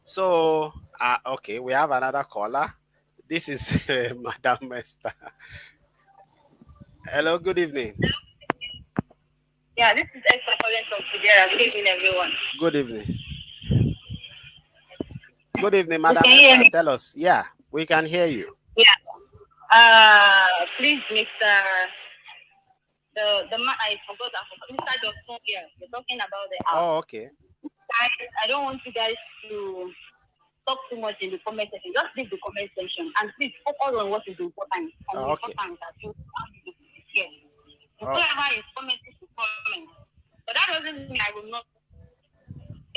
So okay, we have another caller. This is Madam Esther. Hello, good evening. Yeah, this is extra calling from Fidera. Good evening, everyone. Good evening. Good evening, You Madam can hear Esther. me? Tell us. Yeah, we can hear you. Yeah. Please, Mr. The man I forgot Mr. Doctor here. We're talking about the app. Oh, okay. I don't want you guys to talk too much in the comment section. Just leave the comment section and please focus on what is important. On the Oh, okay. important that you yes. Oh, Whoever is commenting to comment. But that doesn't mean I will not.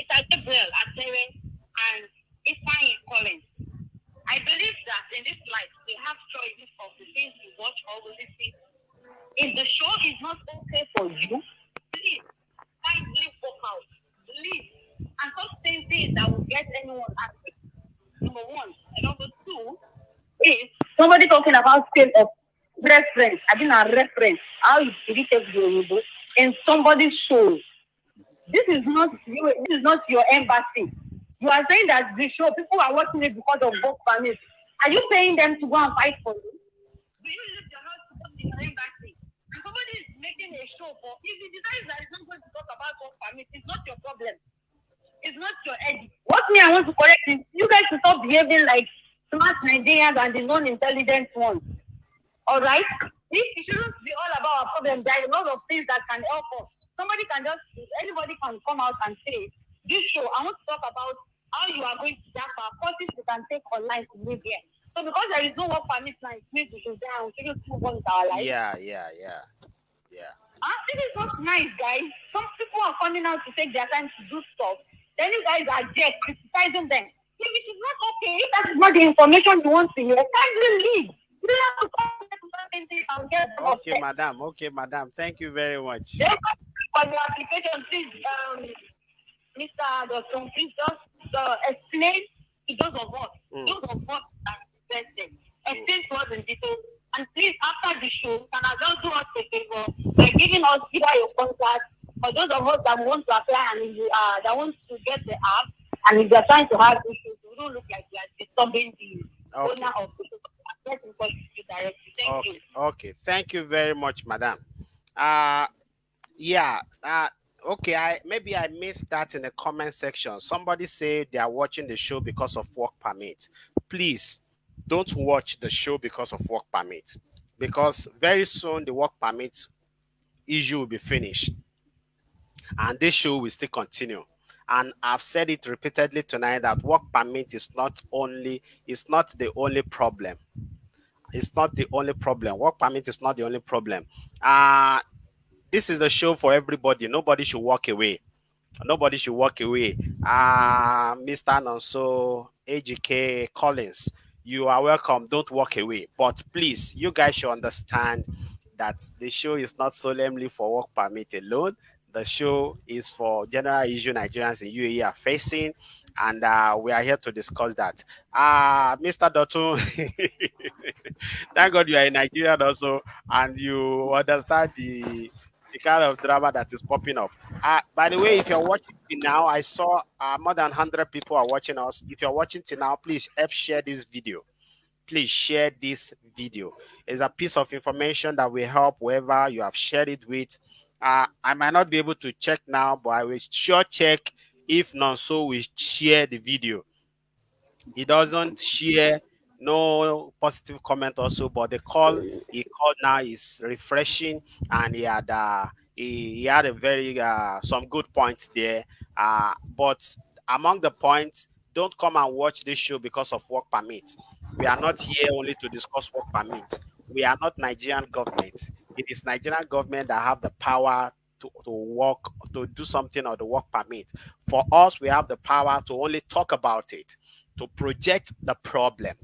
It's a Gabriel, Ateren, and Ifeanyi Collins. I believe that in this life we have choices of the things we watch or we listen. If the show is not okay for you, please kindly walk out. Leave. And stop saying things that will get anyone angry. Number one. And number two is somebody talking about scale of reference. I think a reference. How did it take you in somebody's show? This is not you. This is not your embassy. You are saying that the show people are watching it because of work permit. Are you paying them to go and fight for you? Do you leave your house to go to your embassy? And somebody is making a show for if he decides that he's not going to talk about work permit, it's not your problem. It's not your edit. What me I want to correct is you guys should stop behaving like smart Nigerians and the non-intelligent ones. All right? It shouldn't be all about our problem. There are a lot of things that can help us. Somebody can just, anybody can come out and say, this show, I want to talk about how you are going to Japa, courses you can take online to live here. So because there is no work permit now, it means we should down, we should move on with our life. yeah, yeah, yeah, yeah. This is not nice, guys. Some people are coming out to take their time to do stuff. Then you guys are there criticizing them. If it is not okay, if that is not the information you want to hear, kindly leave. You don't have to come here to come and say and get them Okay, upset. madam. Okay, madam. Thank you very much. Then for the application, please, Mr. Dawson, please just explain to Mm, those of us that invested, mm. explain to us in detail. And please, after the show, can I just do us a favor by giving us either your contact or those of us that want to apply and that want to get the app, and if they're trying to have issues, we don't look like we are disturbing the owner Okay, of the show. Get in touch with you directly. Thank you. okay, okay. Thank you very much, madam. Uh, yeah. Okay. I missed that in the comment section. Somebody said they are watching the show because of work permit. Please don't watch the show because of work permit, because very soon the work permit issue will be finished, and this show will still continue. And I've said it repeatedly tonight that work permit is not the only problem. It's not the only problem. Work permit is not the only problem. Uh this is a show for everybody. Nobody should walk away. Nobody should walk away. Mr. Nonso, AGK Collins, you are welcome. Don't walk away. But please, you guys should understand that the show is not solemnly for work permit alone. The show is for general issue Nigerians in UAE are facing, and we are here to discuss that. Mr. Dotun, thank God you are in Nigeria also, and you understand the kind of drama that is popping up. By the way, if you're watching till now, I saw more than 100 people are watching us. If you're watching till now, please help share this video. Please share this video. It's a piece of information that will help whoever you have shared it with. I might not be able to check now, but I will sure check if not so we share the video. He doesn't share no positive comment also, but the call he called now is refreshing, and he had a very some good points there. But among the points, don't come and watch this show because of work permit. We are not here only to discuss work permit. We are not Nigerian government. It is Nigerian government that have the power to work, to do something on the work permit. For us, we have the power to only talk about it, to project the problem,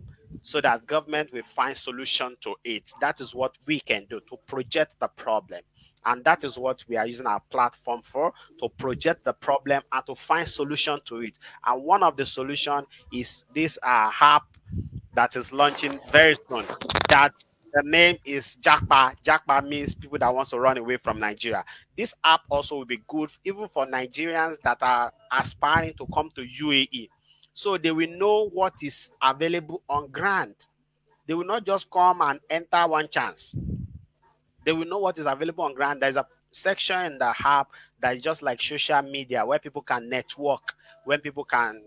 so that government will find solution to it. That is what we can do, to project the problem. And that is what we are using our platform for, to project the problem and to find solution to it. And one of the solution is this app that is launching very soon. That the name is Jackpa. Jackpa means people that wants to run away from Nigeria. This app also will be good even for Nigerians that are aspiring to come to UAE. So they will know what is available on ground. They will not just come and enter one chance. They will know what is available on ground. section in the app that is just like social media, where people can network, when people can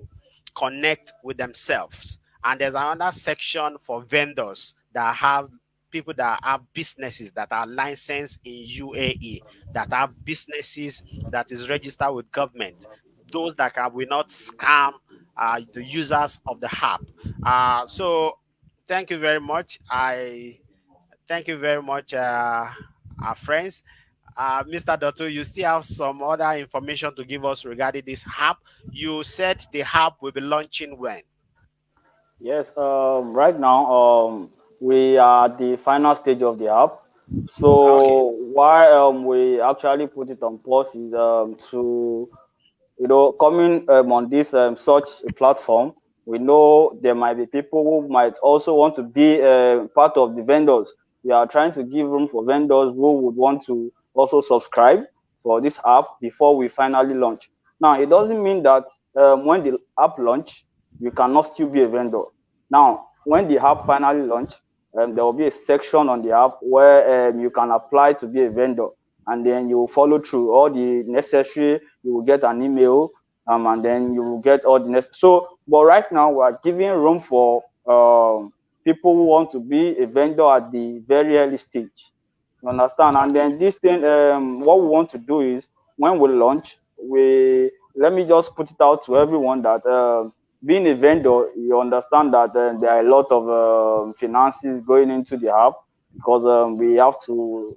connect with themselves. And there's another section for vendors that have people that have businesses that are licensed in UAE, that have businesses that is registered with government, those that can will not scam the users of the app. So thank you very much. I thank you very much, our friends. Mr. Dotto, you still have some other information to give us regarding this app. You said the app will be launching when? Yes, right now we are at the final stage of the app. Okay. So why we actually put it on pause is to coming on this such a platform, we know there might be people who might also want to be part of the vendors. We are trying to give room for vendors who would want to also subscribe for this app before we finally launch. Now, it doesn't mean that when the app launch, you cannot still be a vendor. Now, when the app finally launch, there will be a section on the app where you can apply to be a vendor, and then you will follow through all the necessary. You will get an email, and then you will get all the next. So, but right now we are giving room for people who want to be a vendor at the very early stage. You understand? And Okay. then this thing, what we want to do is when we launch, we let me just put it out to everyone that being a vendor, you understand that there are a lot of finances going into the app, because we have to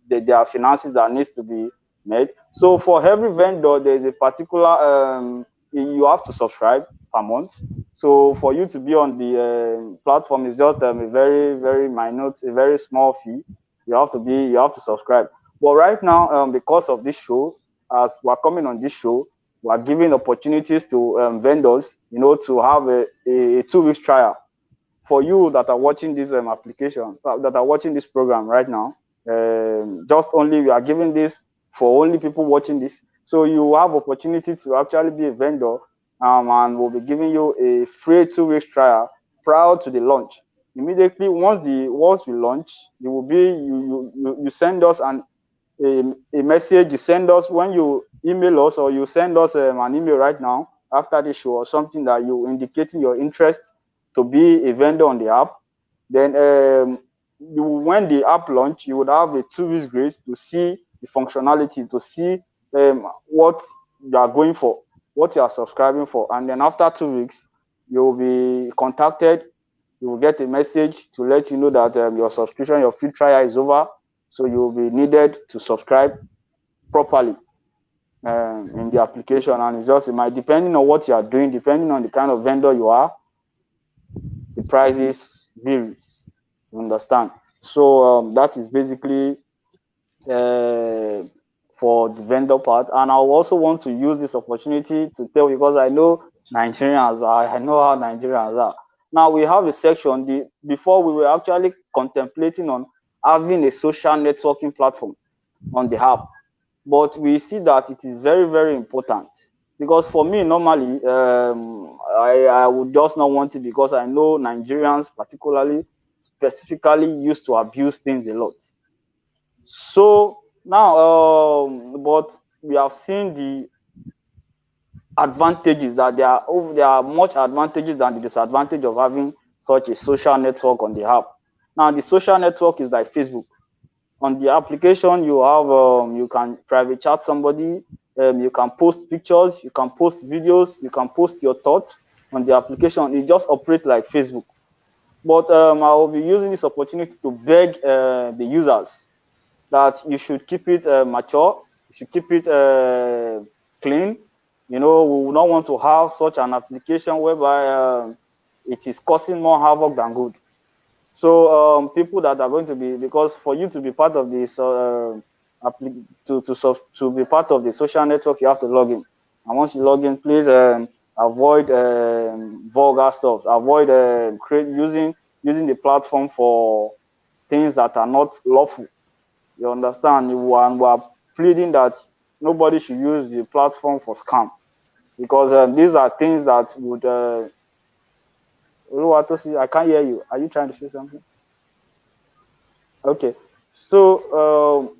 there are finances that needs to be made. So for every vendor, there is a particular you have to subscribe per month. So for you to be on the platform is just a very very minute, a very small fee. You have to subscribe. But right now, because of this show, as we're coming on this show, we're giving opportunities to vendors, to have a 2 weeks trial. For you that are watching this application, that are watching this program right now, just only we are giving this for only people watching this. So you have opportunity to actually be a vendor, and we'll be giving you a free 2 weeks trial prior to the launch. Immediately once we launch, you will be you send us a, a message. You send us when you email us, or you send us an email right now after the show, or something that you indicating your interest to be a vendor on the app. Then when the app launch, you would have a 2 weeks grace to see the functionality, to see what you are going for, what you are subscribing for. And then after 2 weeks, you will be contacted. You will get a message to let you know that your subscription, your free trial is over. So you will be needed to subscribe properly in the application. And it's just, it might, depending on what you are doing, depending on the kind of vendor you are, the prices varies. You understand? So that is basically uh, for the vendor part. And I also want to use this opportunity to tell, because I know Nigerians are, I know how Nigerians are. Now we have a section. Before we were actually contemplating on having a social networking platform on the app, but we see that it is very very important, because for me normally I would just not want it, because I know Nigerians particularly specifically used to abuse things a lot. So now but we have seen the advantages, that there are much advantages than the disadvantage of having such a social network on the app. Now the social network is like Facebook. On the application, you have you can private chat somebody, you can post pictures, you can post videos, you can post your thoughts on the application. It just operates like Facebook. But I will be using this opportunity to beg the users that you should keep it mature, you should keep it clean. We will not want to have such an application whereby it is causing more havoc than good. So people that are going to be, because for you to be part of this to be part of the social network, you have to log in. And once you log in, please avoid vulgar stuff. Avoid using the platform for things that are not lawful. You understand? And we are pleading that nobody should use the platform for scam, because these are things that would. Oluwatosi, I can't hear you. Are you trying to say something? Okay. So,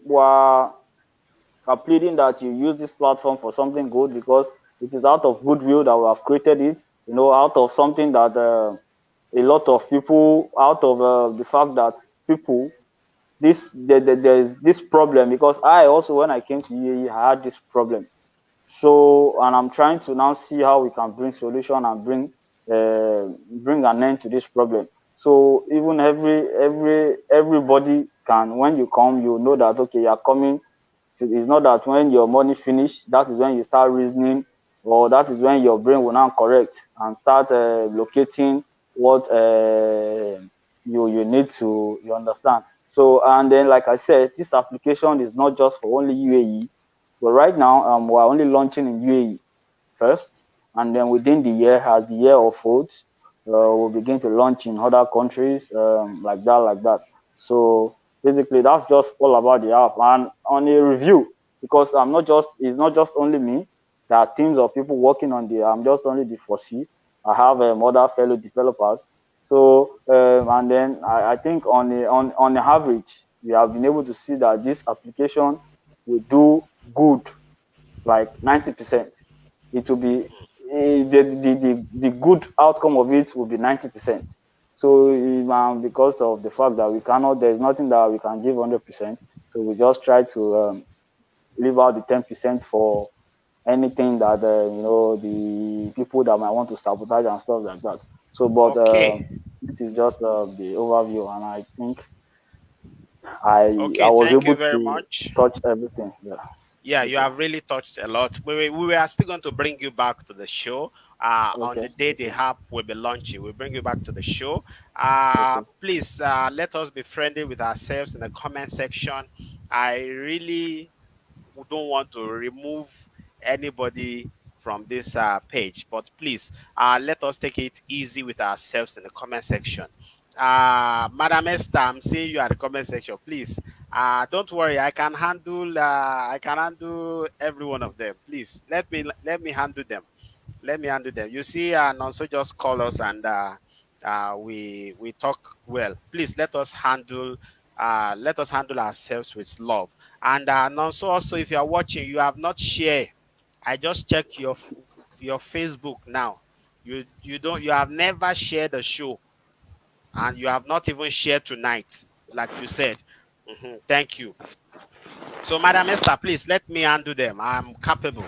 pleading that you use this platform for something good, because it is out of goodwill that we have created it. Out of something that a lot of people, out of the fact that people, there's this problem, because I also, when I came to UAE, I had this problem. So, and I'm trying to now see how we can bring solution and bring an end to this problem. So even everybody can, when you come, you know that okay, you are coming. So it's not that when your money finish, that is when you start reasoning, or that is when your brain will now correct and start locating what you need to, you understand. So, and then like I said, this application is not just for only UAE, but right now we're only launching in UAE first, and then within the year, as the year unfolds, we'll begin to launch in other countries, like that. So basically, that's just all about the app. And on a review, because it's not just only me. There are teams of people working on the. I'm just only the foresee. I have other fellow developers. So and then I think on the average, we have been able to see that this application will do good, like 90%. It will be the good outcome of it will be 90%. So because of the fact that we cannot, there's nothing that we can give 100%. So we just try to leave out the 10% for anything that the people that might want to sabotage and stuff like that. So, but Okay. this is just the overview, and I think I Okay, was thank you able very to much. touch everything. Yeah. Yeah, you Okay. have really touched a lot. We are still going to bring you back to the show. On Okay. the day the Okay. app will be launching, we'll bring you back to the show. Okay. Please let us be friendly with ourselves in the comment section. I really don't want to remove anybody from this page, but please let us take it easy with ourselves in the comment section. Madam Esther, I'm seeing you at the comment section. Please, don't worry. I can handle every one of them. Please let me handle them. Let me handle them. You see, and also just call us and we talk well. Please let us handle ourselves with love. And also if you are watching, you have not shared. I just checked your Facebook now. You have never shared the show, and you have not even shared tonight, like you said. Thank you. So, Madam Esther, please let me handle them. I'm capable.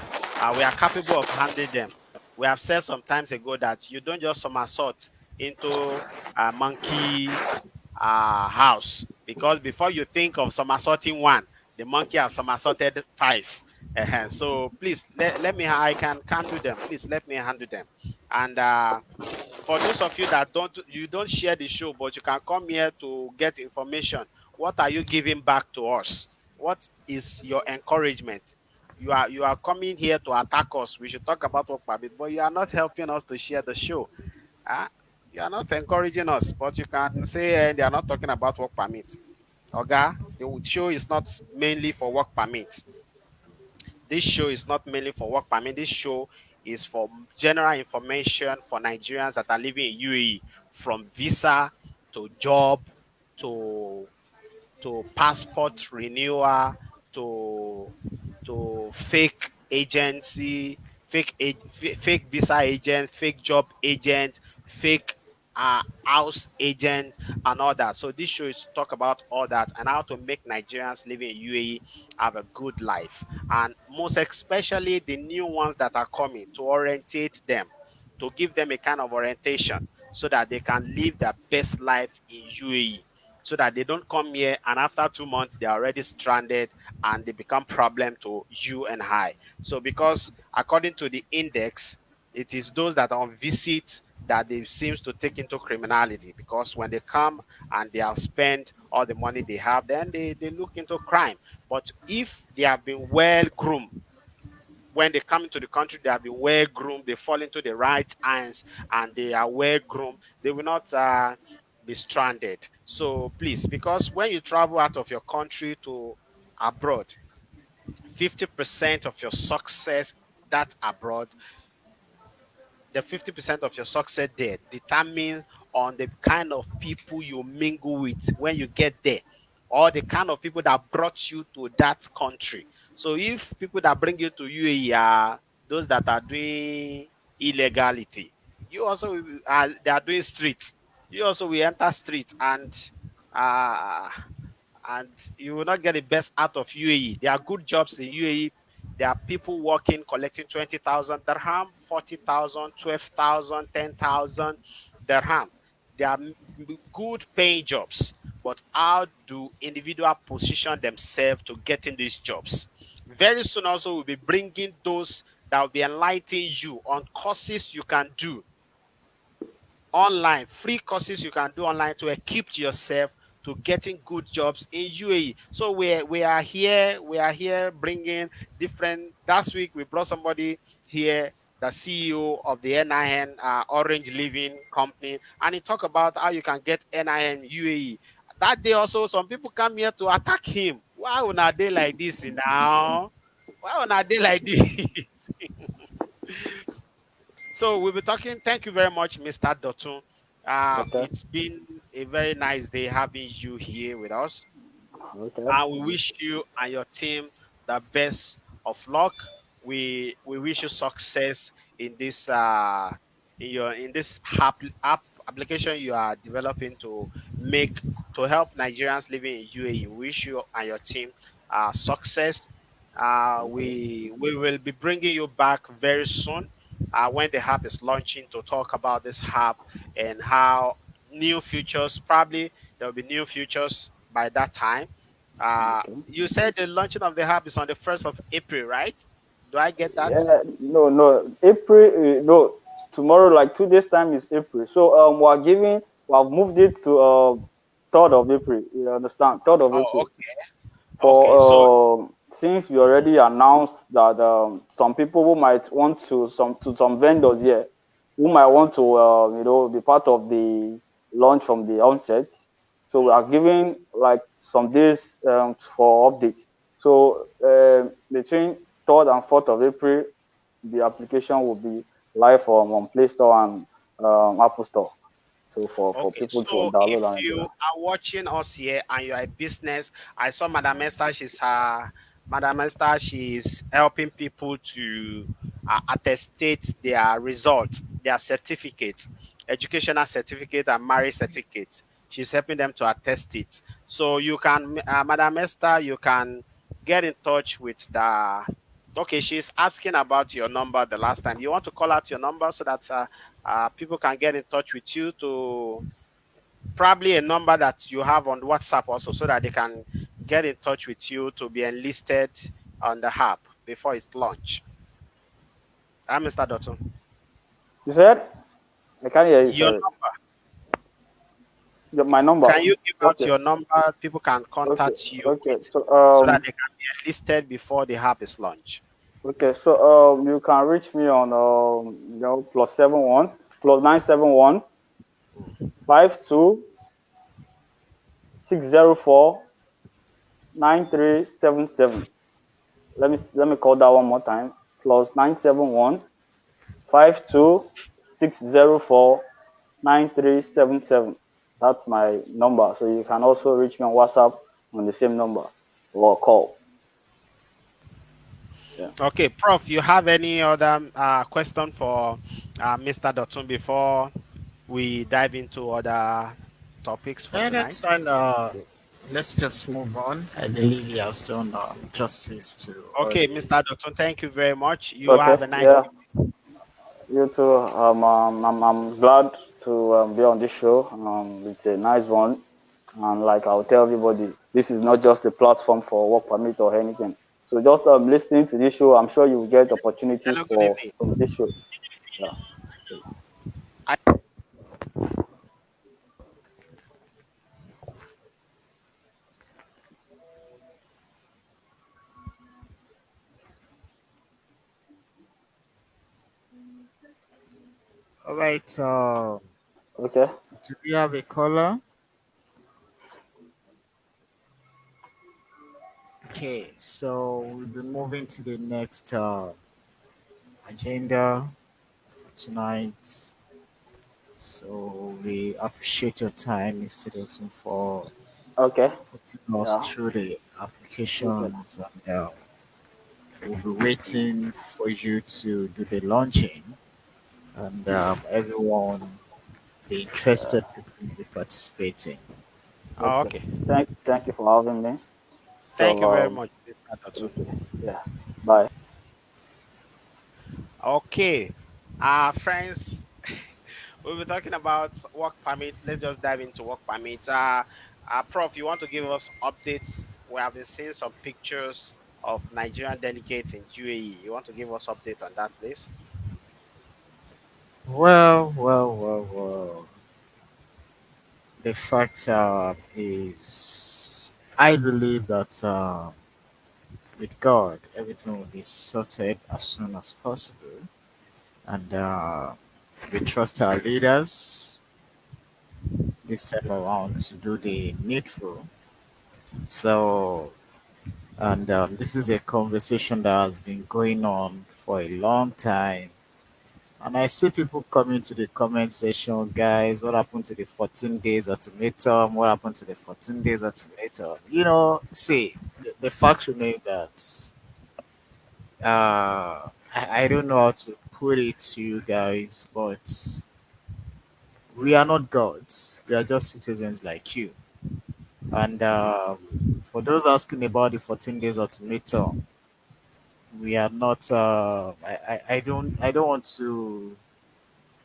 We are capable of handling them. We have said some times ago that you don't just somersault into a monkey house, because before you think of somersaulting one, the monkey has somersaulted five. So please let me. I can handle them. Please let me handle them. And for those of you that don't share the show, but you can come here to get information. What are you giving back to us? What is your encouragement? You are coming here to attack us. We should talk about work permit, but you are not helping us to share the show. Ah, you are not encouraging us, but you can say they are not talking about work permit. Oga, the show is not mainly for work permit. This show is not mainly for work permit. This show is for general information for Nigerians that are living in UAE, from visa to job to passport renewal to fake agency, fake visa agent, fake job agent, fake house agent, and all that. So this show is to talk about all that and how to make Nigerians living in UAE have a good life, and most especially the new ones that are coming, to orientate them, to give them a kind of orientation so that they can live their best life in UAE, so that they don't come here and after 2 months they're already stranded and they become problem to you and I. So because according to the index, it is those that are on visit that they seems to take into criminality, because when they come and they have spent all the money they have, then they look into crime. But if they have been well groomed, when they come into the country, they have been well groomed, they fall into the right hands, and they are well groomed, they will not be stranded. So please, because when you travel out of your country to abroad, 50% of your success that abroad, the 50% of your success there determines on the kind of people you mingle with when you get there, or the kind of people that brought you to that country. So if people that bring you to UAE are those that are doing illegality, you also are they are doing streets. You also will enter streets uh and you will not get the best out of UAE. There are good jobs in UAE. There are people working, collecting 20,000 dirham, 40,000, 12,000, 10,000 dirham. There are good paying jobs. But how do individuals position themselves to getting these jobs? Very soon, also, we'll be bringing those that will be enlightening you on courses you can do online, free courses you can do online to equip yourself to getting good jobs in UAE. So we are here bringing different. Last week we brought somebody here, the CEO of the NIN Orange Living Company, and he talked about how you can get NIN UAE. That day also, some people come here to attack him. Why on a day like this now? Why on a day like this? So we'll be talking. Thank you very much, Mr. Dotun. Okay. It's been a very nice day having you here with us. Okay. And we wish you and your team the best of luck. We wish you success in this in this app application you are developing to make to help Nigerians living in UAE. We wish you and your team success. We will be bringing you back very soon when the app is launching to talk about this app and how new features probably there will be new features by that time. Okay. You said the launching of the app is on the 1st of April, right? Do I get that? Yeah, no, no. April, no. Tomorrow, like 2 days time is April. So we have moved it to 3rd of April. You understand? 3rd of April. Oh, okay. So, For since we already announced that some people who might want to some vendors here who might want to be part of the launch from the onset. So we are mm, giving like some days for update. So between 3rd and 4th of April, the application will be live on Play Store and Apple Store. So for okay. people to So if download and you enjoy. are watching us here and you're a business, I saw Madam Esther. Madam Esther. She's helping people to attestate their results, their certificates, educational certificate and marriage certificate. She's helping them to attest it. So you can, Madam Esther, you can get in touch with the. Okay, she's asking about your number the last time. You want to call out your number so that people can get in touch with you to probably a number that you have on WhatsApp also so that they can get in touch with you to be enlisted on the app before it's launched. I'm Mr. Dotun. You said? I can't hear you. Your Sorry. number. My number. Can you give out Okay. your number people can Okay. contact you Okay. with So so that they can be enlisted before the app is launched? okay. So you can reach me on +71 +971 52 604 9377. Let me call that one more time. +971 52 604 9377. That's my number. So you can also reach me on WhatsApp on the same number or call. Yeah. Okay, Prof, you have any other question for Mr. Dotun before we dive into other topics for Yeah, that's tonight? fine. Let's just move on. I believe he has done justice to all Okay, the. Mr. Dotun, thank you very much. You Okay. have a nice Yeah. evening. You too. I'm glad to be on this show. It's a nice one. And like I'll tell everybody, this is not just a platform for work permit or anything. So just listening to this show, I'm sure you will get opportunities Hello, good for evening. from this show. Yeah. All right. Okay. Do we have a caller? Okay. So we'll be moving to the next agenda for tonight. So we appreciate your time, Mr. Dixon, for Okay. putting us Yeah. through the Okay. applications and We'll be waiting for you to do the launching, and everyone, the interested people, will be participating. Oh, Okay. okay. Thank you for having me. Thank you So very much, Mr. Tatu. okay, yeah. Bye. Okay. Friends, we'll be talking about work permit. Let's just dive into work permit. Prof, you want to give us updates? We have been seeing some pictures of Nigerian delegates in UAE. You want to give us update on that, please? Well. The fact is, I believe that with God, everything will be sorted as soon as possible. And we trust our leaders this time around to do the needful. So, and this is a conversation that has been going on for a long time. And I see people coming to the comment section, guys. What happened to the 14 days ultimatum? What happened to the 14 days ultimatum? See, the fact remains that I don't know how to put it to you guys, but we are not gods. We are just citizens like you. And for those asking about the 14 days ultimatum, we are not. I don't want to.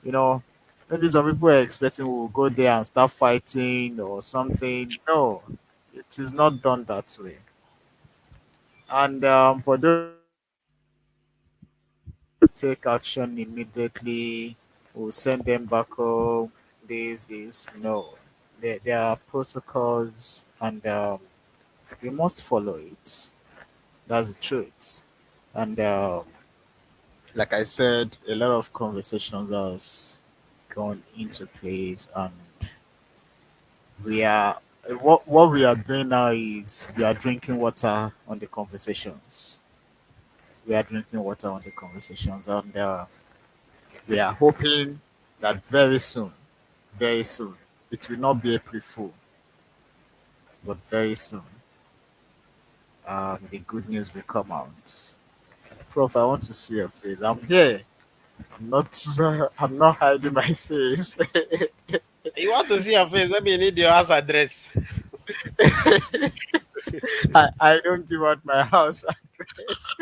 You know, maybe some people are expecting we'll go there and start fighting or something. No, it is not done that way. And for those who take action immediately, we'll send them back home. This. No, there are protocols, and we must follow it. That's the truth. And like I said, a lot of conversations has gone into place, and we are what we are doing now is we are drinking water on the conversations. We are drinking water on the conversations, and we are hoping that very soon, it will not be April Fool, but very soon, the good news will come out. Prof, I want to see your face. I'm here. I'm not. I'm not hiding my face. You want to see your face? Maybe you need your house address. I don't give out my house address.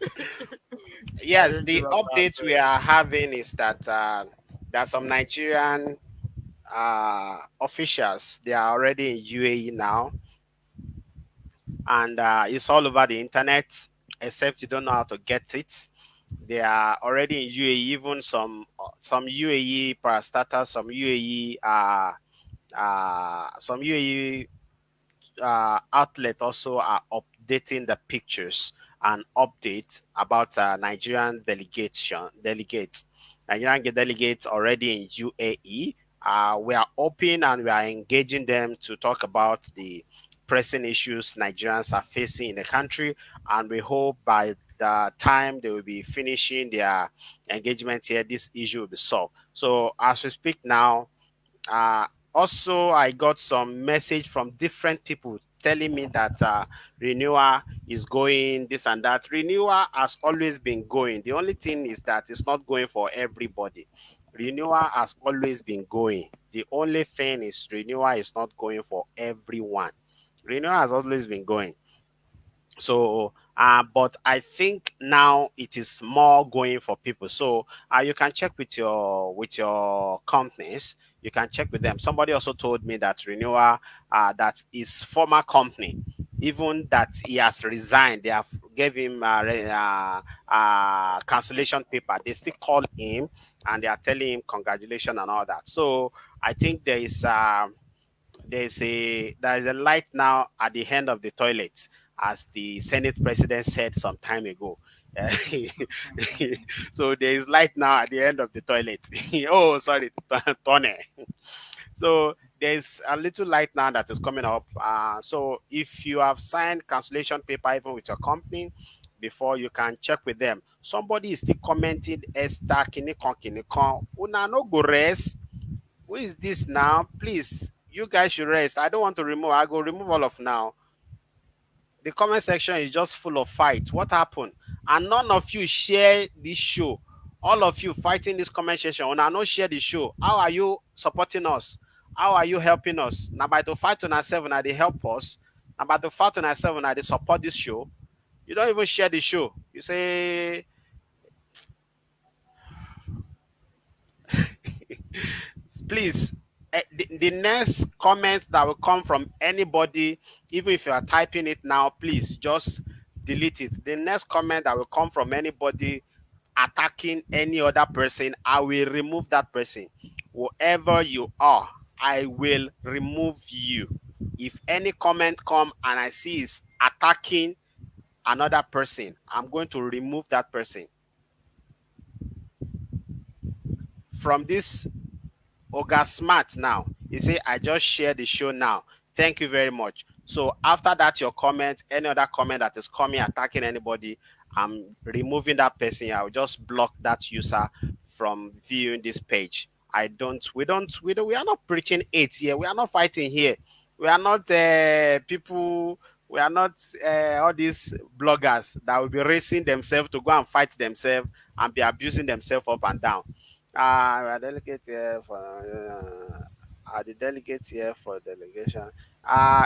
I Yes, don't give the out my update we address. are having is that there are some Nigerian officials. They are already in UAE now, and it's all over the internet. Except you don't know how to get it. They are already in UAE. Even some UAE parastatals, some UAE outlet also are updating the pictures and updates about Nigerian delegates. Nigerian delegates already in UAE. We are open and we are engaging them to talk about the pressing issues Nigerians are facing in the country, and we hope by the time they will be finishing their engagement here, this issue will be solved. So as we speak now, uh, also, I got some message from different people telling me that renewal is going this and that. Renewal has always been going. The only thing is that it's not going for everybody. Renewal has always been going. The only thing is renewal is not going for everyone. Renewal has always been going. So but I think now it is more going for people. So you can check with your companies. You can check with them. Somebody also told me that renewal, that his former company, even that he has resigned, they have gave him cancellation paper. They still call him and they are telling him congratulations and all that. So I think there is a light now at the end of the toilet, as the Senate president said some time ago. So there is light now at the end of the toilet. Oh, sorry, tunnel. So there's a little light now that is coming up. So if you have signed cancellation paper even with your company, before you can check with them. Somebody is still commenting Esther Kinikon Kinikon. Una no go rest. Who is this now? Please, you guys should rest. I don't want to remove. I go remove all of now. The comment section is just full of fight. What happened? And none of you share this show. All of you fighting this comment section. When I not share the show, how are you supporting us? How are you helping us? Now by the fight on seven, they help us. Now by the fight on seven, they support this show. You don't even share the show. You say, please, the next comment that will come from anybody, even if you are typing it now, please just delete it. The next comment that will come from anybody attacking any other person, I will remove that person. Whoever you are, I will remove you. If any comment come and I see is attacking another person, I'm going to remove that person from this. Oga Smart now. He say, I just share the show now. Thank you very much. So after that, your comment, any other comment that is coming attacking anybody, I'm removing that person. I'll just block that user from viewing this page. We are not preaching hate here. We are not fighting here. We are not people, we are not all these bloggers that will be racing themselves to go and fight themselves and be abusing themselves up and down. We are delegates here for are the delegates here for delegation.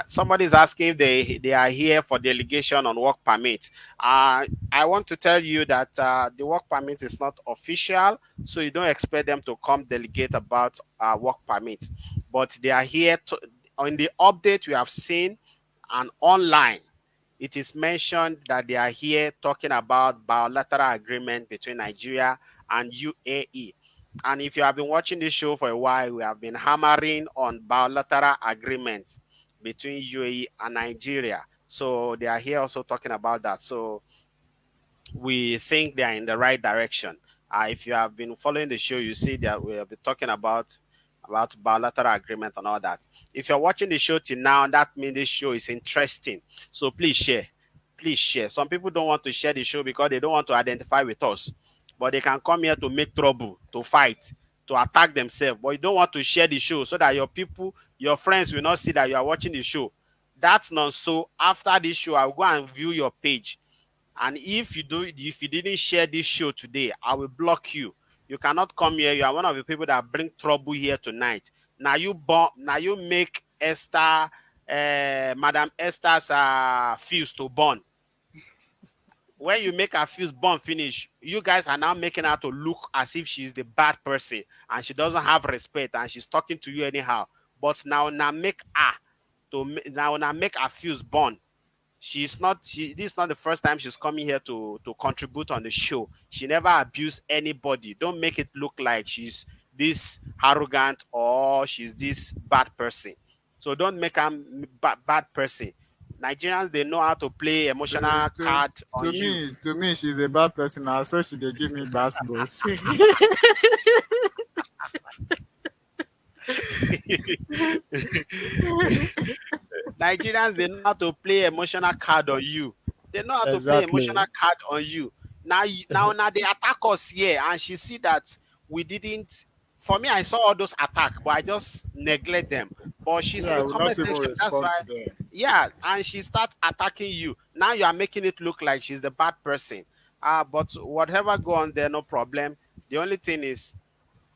Somebody is asking if they are here for delegation on work permit. I want to tell you that the work permit is not official, so you don't expect them to come delegate about work permit. But they are here to, on the update we have seen and online. It is mentioned that they are here talking about bilateral agreement between Nigeria and UAE. And if you have been watching this show for a while, we have been hammering on bilateral agreements between UAE and Nigeria. So they are here also talking about that. So we think they are in the right direction. If you have been following the show, you see that we have been talking about bilateral agreement and all that. If you're watching the show till now, that means this show is interesting. So please share. Please share. Some people don't want to share the show because they don't want to identify with us, but they can come here to make trouble, to fight, to attack themselves. But you don't want to share the show so that your people, your friends will not see that you are watching the show. That's not so. After this show, I'll go and view your page. And if you didn't share this show today, I will block you. You cannot come here. You are one of the people that bring trouble here tonight. Now you make Esther, Madam Esther's fuse to burn. When you make her fuse burn finish, you guys are now making her to look as if she's the bad person and she doesn't have respect and she's talking to you anyhow. But now make her now make her fuse burn. This is not the first time she's coming here to contribute on the show. She never abused anybody. Don't make it look like she's this arrogant or she's this bad person. So don't make her bad person. Nigerians, they know how to play emotional card on you. To me, she's a bad person. I so she they give me bass bros. Nigerians, they know how to play emotional card on you. They know how to play Exactly. emotional card on you. Now they attack us here, and she see that we didn't. For me, I saw all those attacks, but I just neglect them. But she's in Yeah, I the will not comment even section. That's respond why, to them. yeah, and she starts attacking you. Now you are making it look like she's the bad person. But whatever go on there, no problem. The only thing is,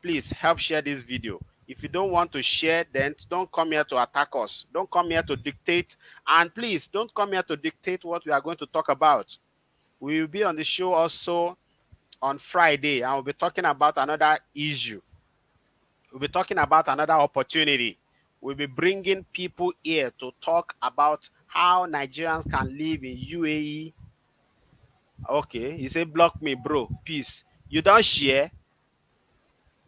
please help share this video. If you don't want to share, then don't come here to attack us. Don't come here to dictate. And please don't come here to dictate what we are going to talk about. We will be on the show also on Friday, and we'll be talking about another issue. We'll be talking about another opportunity. We'll be bringing people here to talk about how Nigerians can live in UAE. Okay, you say block me, bro. Peace. You don't share.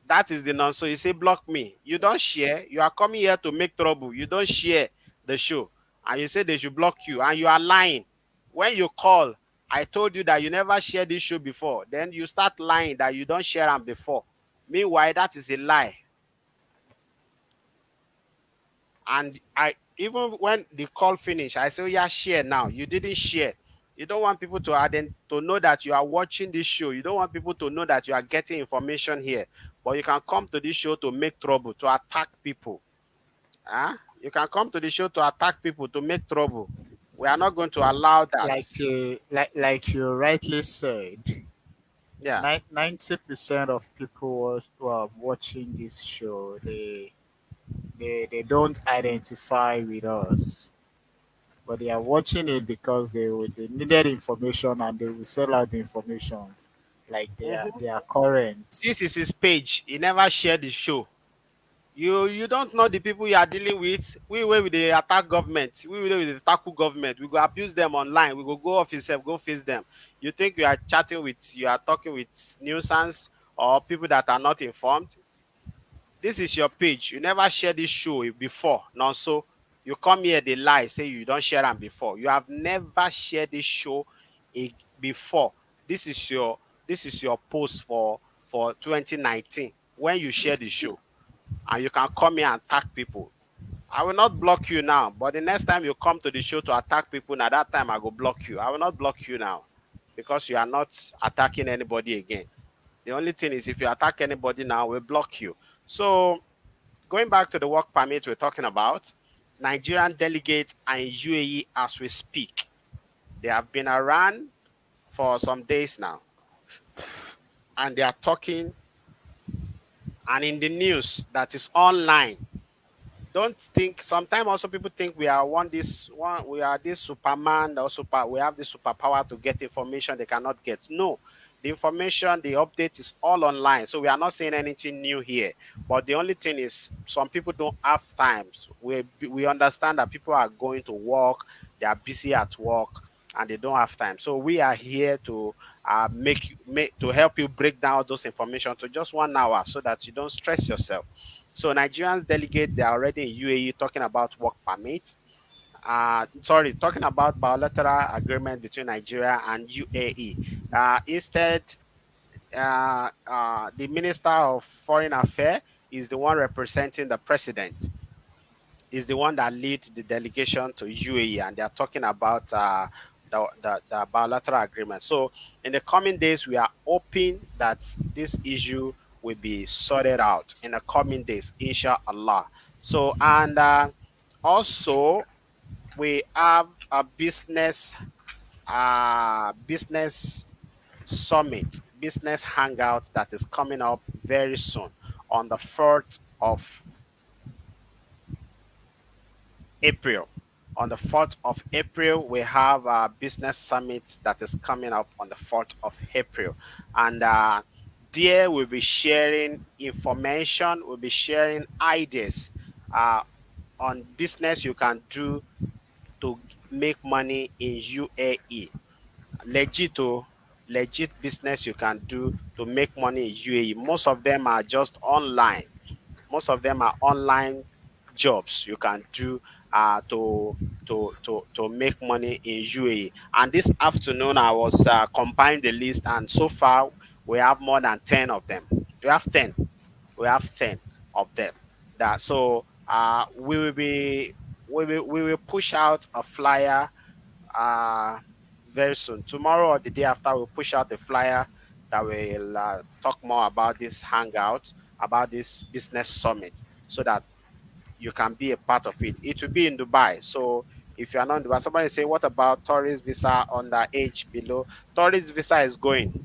That is the nonsense. So you say block me. You don't share. You are coming here to make trouble. You don't share the show. And you say they should block you. And you are lying. When you call, I told you that you never shared this show before. Then you start lying that you don't share them before. Meanwhile, that is a lie. And I even when the call finished, I say, oh, yeah, share now. You didn't share. You don't want people to know that you are watching this show. You don't want people to know that you are getting information here. But you can come to this show to make trouble, to attack people. Huh? You can come to the show to attack people, to make trouble. We are not going to allow that. like you rightly said, Yeah. 90% of people who are watching this show, they don't identify with us, but they are watching it because they needed information and they will sell out the information like Mhm. they are current. This is his page. He never shared the show. You don't know the people you are dealing with. We will with the attack government. We will with the tackle government. We go abuse them online. We go off yourself, go face them. You think you are talking with nuisance or people that are not informed. This is your page. You never share this show before. No, so you come here, they lie, say you don't share them before. You have never shared this show before. This is your this is your post for 2019 when you share the show, and you can come here and attack people. I will not block you now, but the next time you come to the show to attack people, now that time I will block you. I will not block you now because you are not attacking anybody again. The only thing is if you attack anybody now, we'll block you. So going back to the work permit we're talking about, Nigerian delegates are in UAE as we speak. They have been around for some days now, and they are talking, and in the news that is online. Don't think sometimes also people think we are this superman or super we have this superpower to get information they cannot get. No, the information, the update is all online, so we are not saying anything new here. But the only thing is some people don't have time. We understand that people are going to work, they are busy at work, and they don't have time, so we are here to make to help you break down those information to just 1 hour so that you don't stress yourself. So Nigerians delegate, they are already in UAE talking about work permit. Sorry, talking about bilateral agreement between Nigeria and UAE. Instead, the Minister of Foreign Affairs is the one representing the president, is the one that leads the delegation to UAE, and they are talking about the bilateral agreement. So, in the coming days, we are hoping that this issue will be sorted out in the coming days, inshallah. So, and also, we have a business summit, business hangout that is coming up very soon on the 4th of April. On the 4th of April, we have a business summit that is coming up on the 4th of April. And there we'll be sharing information, we'll be sharing ideas uh, on business you can do to make money in UAE. Legit, oh, legit business you can do to make money in UAE. Most of them are just online. Most of them are online jobs you can do to make money in UAE. And this afternoon, I was compiling the list, and so far we have more than 10 of them. We have 10. We have 10 of them. That so we will push out a flyer uh, very soon. Tomorrow or the day after, we'll push out a flyer that will talk more about this hangout, about this business summit, so that you can be a part of it. It will be in Dubai. So if you are not in Dubai, somebody say, what about tourist visa under age below? Tourist visa is going.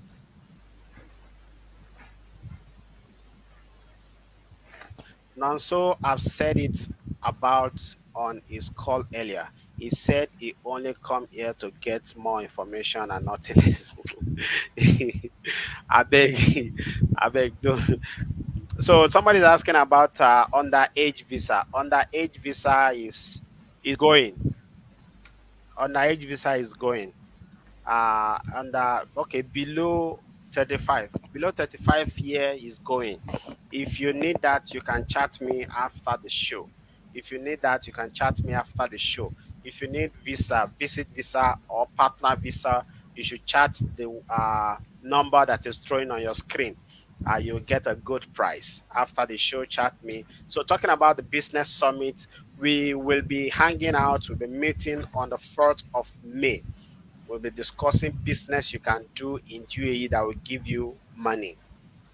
Nonso have said it about on his call earlier. He said he only come here to get more information and nothing else. I beg, I beg. Don't. So somebody's asking about underage visa. Underage visa is going. Underage visa is going. And okay, below 35 year is going. If you need that, you can chat me after the show. If you need that, you can chat me after the show. If you need visa, visit visa or partner visa, you should chat the number that is throwing on your screen. You'll get a good price after the show. Chat me. So talking about the business summit, we will be hanging out. We'll be meeting on the 4th of May. We'll be discussing business you can do in UAE that will give you money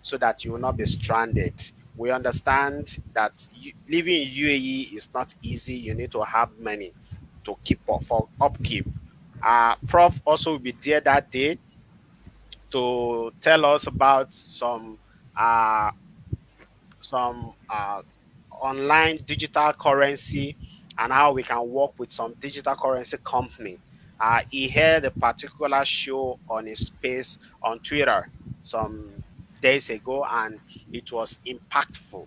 so that you will not be stranded. We understand that living in UAE is not easy. You need to have money. to keep up for upkeep. Prof also will be there that day to tell us about uh, some online digital currency and how we can work with some digital currency company. He had a particular show on his space on Twitter some days ago, and it was impactful.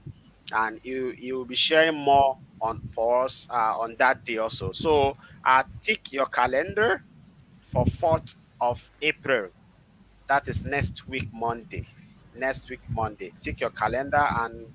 And he will be sharing more on for us on that day also. So tick your calendar for 4th of April. That is next week Monday. Next week Monday. Tick your calendar, and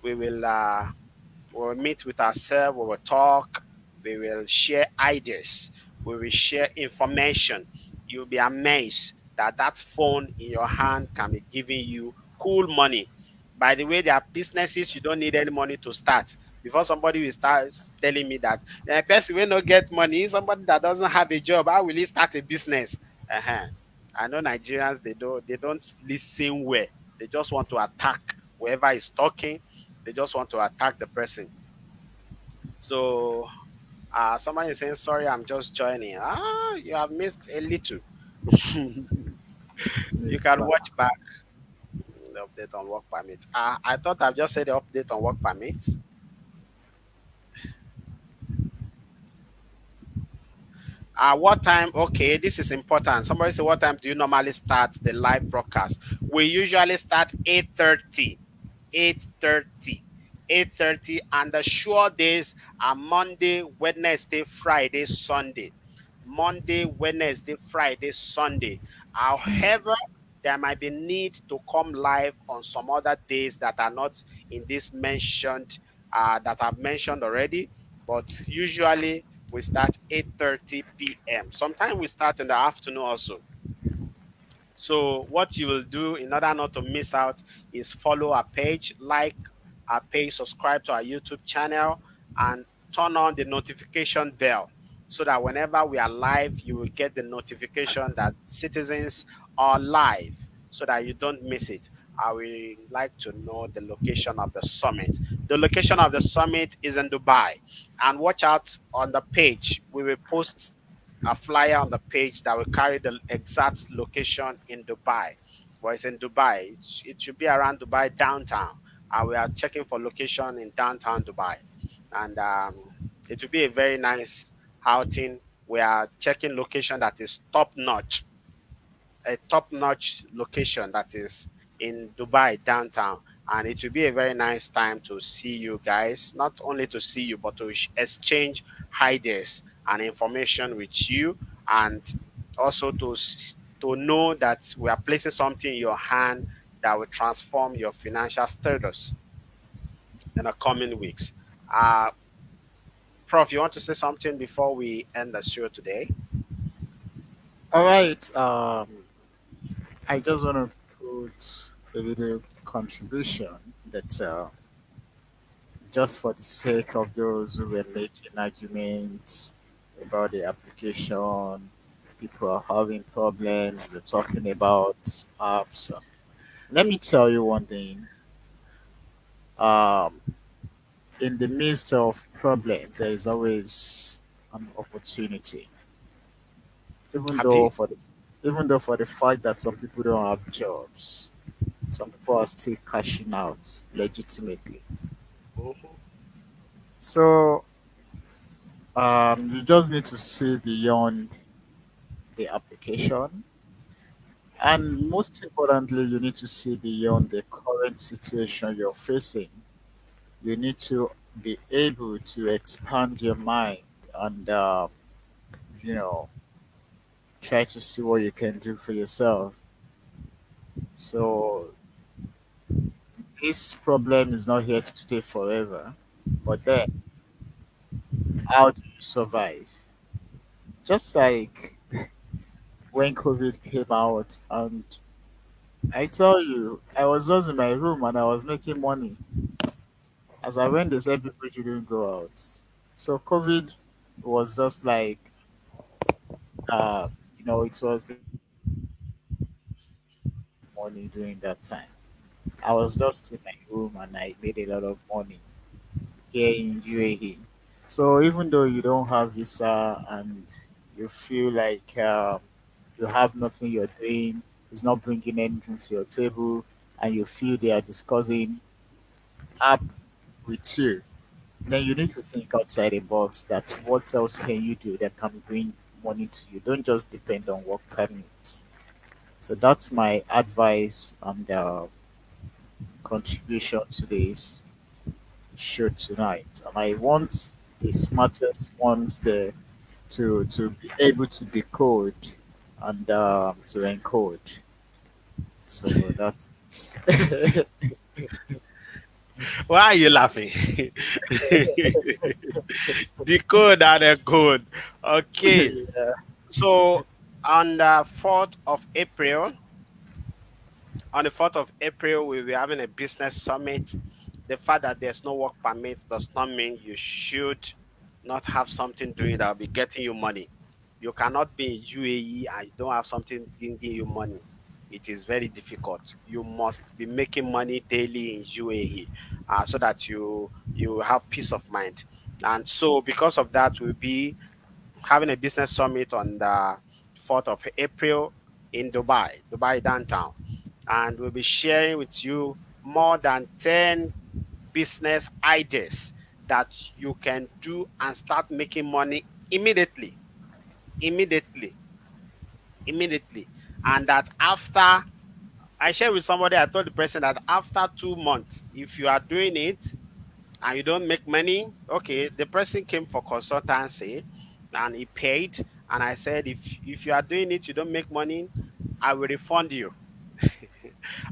we will meet with ourselves, we will talk, we will share ideas, we will share information. You'll be amazed that that phone in your hand can be giving you cool money. By the way, there are businesses you don't need any money to start. Before somebody will start telling me that a person will not get money, somebody that doesn't have a job, how will he start a business? Uh-huh. I know Nigerians, they don't listen well. They just want to attack whoever is talking. They just want to attack the person. So somebody is saying, sorry, I'm just joining. You have missed a little. You Yes, can but watch back the update on work permit. I thought I've just said the update on work permit. What time? Okay, this is important. Somebody say, what time do you normally start the live broadcast? We usually start 8:30. 8:30. 8:30, and the sure days are Monday, Wednesday, Friday, Sunday. Monday, Wednesday, Friday, Sunday. However, there might be need to come live on some other days that are not in this mentioned that I've mentioned already, but usually we start 8:30 p.m. Sometimes we start in the afternoon also. So what you will do in order not to miss out is follow our page, like our page, subscribe to our YouTube channel, and turn on the notification bell so that whenever we are live, you will get the notification that citizens are live so that you don't miss it. I would like to know the location of the summit. The location of the summit is in Dubai. And watch out on the page. We will post a flyer on the page that will carry the exact location in Dubai. Well, it's in Dubai. It should be around Dubai downtown. We are checking for location in downtown Dubai, and it will be a very nice outing. We are checking location that is top notch, a top-notch location that is in Dubai downtown, and it will be a very nice time to see you guys. Not only to see you, but to exchange ideas and information with you, and also to know that we are placing something in your hand that will transform your financial status in the coming weeks. Uh, Prof, you want to say something before we end the show today? all right. I just want to put a little contribution that just for the sake of those who were making arguments about the application, people are having problems. We're talking about apps. Let me tell you one thing. Um, in the midst of problem, there is always an opportunity. Even though Abi? for the even though for the fact that some people don't have jobs, some people are still cashing out legitimately. Mhm. So you just need to see beyond the application, and most importantly, you need to see beyond the current situation you're facing. You need to be able to expand your mind and you know try to see what you can do for yourself. So this problem is not here to stay forever, but then how do you survive? Just like when COVID came out, and I tell you, I was just in my room and I was making money. As I went, they said people shouldn't go out. So COVID was just like, it was money during that time. I was just in my room and I made a lot of money here in UAE. So even though you don't have visa and you feel like you have nothing you're doing, it's not bringing anything to your table, and you feel they are discussing up with you, then you need to think outside the box that what else can you do that can bring money to you. Don't just depend on work permits. So that's my advice and contribution to this show tonight. And I want the smartest ones there to be able to decode and to encode. So that's it. Why are you laughing? Decode and encode. Okay. Yeah. So on the 4th of April, on the 4th of April, we'll be having a business summit. The fact that there's no work permit does not mean you should not have something doing that will be getting you money. You cannot be in UAE and you don't have something giving you money. It is very difficult. You must be making money daily in UAE, so that you have peace of mind. And so, because of that, we'll be having a business summit on the 4th of April in Dubai downtown. And we'll be sharing with you more than 10 business ideas that you can do and start making money immediately, immediately, immediately. And that after, I shared with somebody, I told the person that after 2 months, if you are doing it and you don't make money, okay, the person came for consultancy and he paid. And I said, if you are doing it, you don't make money, I will refund you.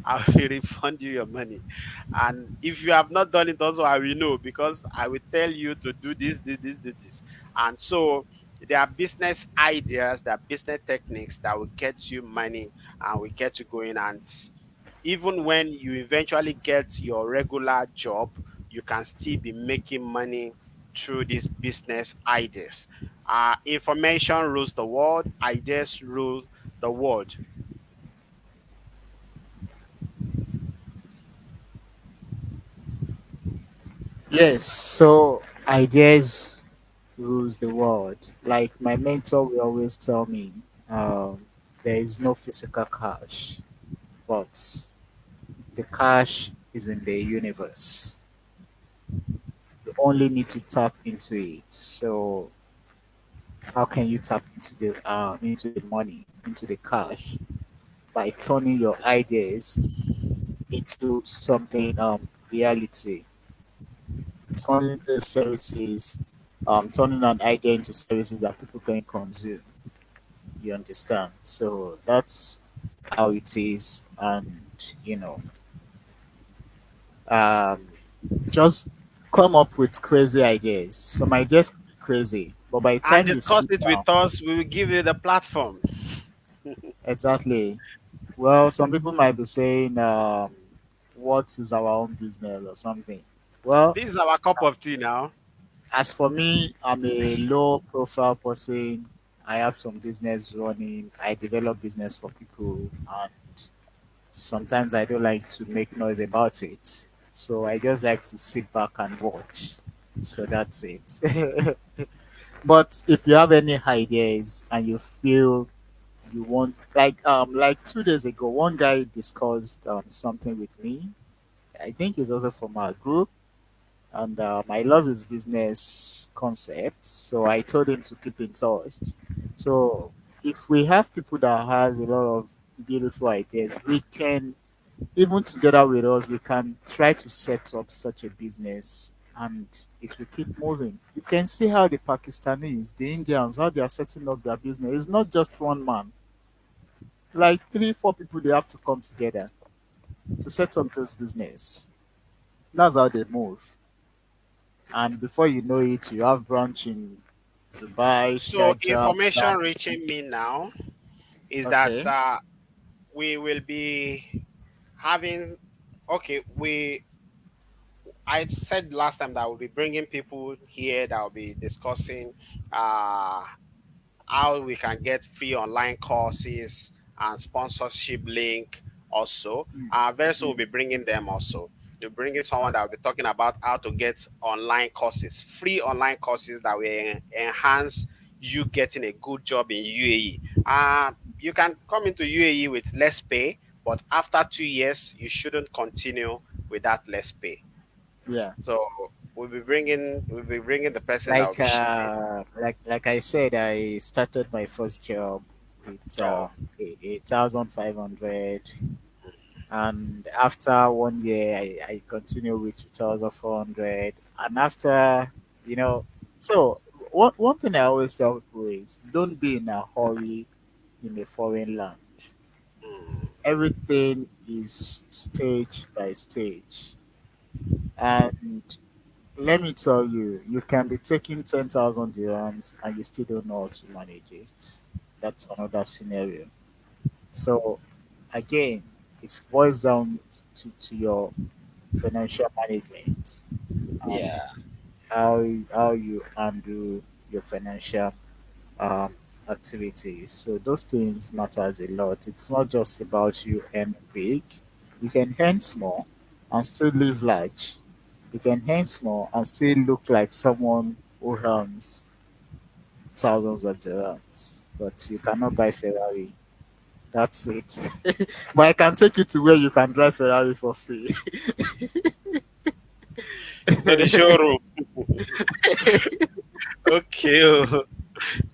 I will refund you your money. And if you have not done it, also I will know, because I will tell you to do this. And so there are business ideas, there are business techniques that will get you money and will get you going. And even when you eventually get your regular job, you can still be making money through these business ideas. Information rules the world, ideas rule the world. Yes. So ideas rules the world. Like my mentor will always tell me, there is no physical cash, but the cash is in the universe. You only need to tap into it. So how can you tap into the money, into the cash? By turning your ideas into something reality, turning the services, turning an idea into services that people can consume. You understand? So that's how it is, and you know, um, just come up with crazy ideas. Some ideas can be crazy, but by the And time you discuss sit it down, with us. We will give you the platform. exactly. Well, some people might be saying, "What is our own business" or something. Well, This is our cup of tea now. as for me, I'm a low profile person. I have some business running. I develop business for people, and sometimes I don't like to make noise about it. So I just like to sit back and watch. So that's it. But if you have any ideas and you feel you want, like 2 days ago, one guy discussed something with me. I think it's also from our group, and I love his business concept. So I told him to keep in touch. So if we have people that has a lot of beautiful ideas, we can, even together with us, we can try to set up such a business and it will keep moving. You can see how the Pakistanis, the Indians, how they are setting up their business. It's not just one man, like three, four people, they have to come together to set up this business. That's how they move. And before you know it, you have branch in Dubai, So Sharjah, information Saudi. reaching me now is that Okay. we will be having. Okay, we. I said last time that we'll be bringing people here that will be discussing uh, how we can get free online courses and sponsorship link also. Very soon we'll Mm. be bringing them also. You're bringing someone that will be talking about how to get online courses, free online courses that will enhance you getting a good job in UAE. You can come into UAE with less pay, but after 2 years, you shouldn't continue with that less pay. Yeah. So we'll be bringing the person that will be sharing. Like I said, I started my first job with Oh, 8,500, and after 1 year, I continue with 2,400, and after, you know, so one thing I always tell people is don't be in a hurry in a foreign land. mm, Everything is stage by stage, and let me tell you, you can be taking 10,000 dirhams and you still don't know how to manage it. That's another scenario. So, again, it boils down to your financial management and yeah, how you handle your financial um, activities. So, those things matters a lot. It's not just about you earning big. You can earn small and still live large. You can earn small and still look like someone who earns thousands of dirhams, but you cannot buy Ferrari. That's it. But I can take you to where you can drive Ferrari for free. to the showroom. Okay. Oh.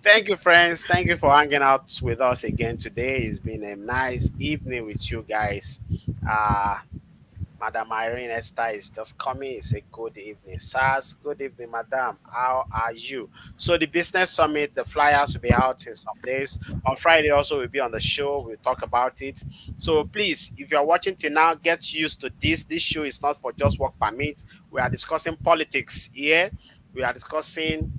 Thank you, friends. Thank you for hanging out with us again today. It's been a nice evening with you guys. Uh, Madam Irene Esther is just coming. It's a good evening. Sars, good evening, Madam. How are you? So the business summit, the flyers will be out in some days. On Friday also we'll be on the show. We'll talk about it. So please, if you're watching till now, get used to this. This show is not for just work permit. We are discussing politics here. We are discussing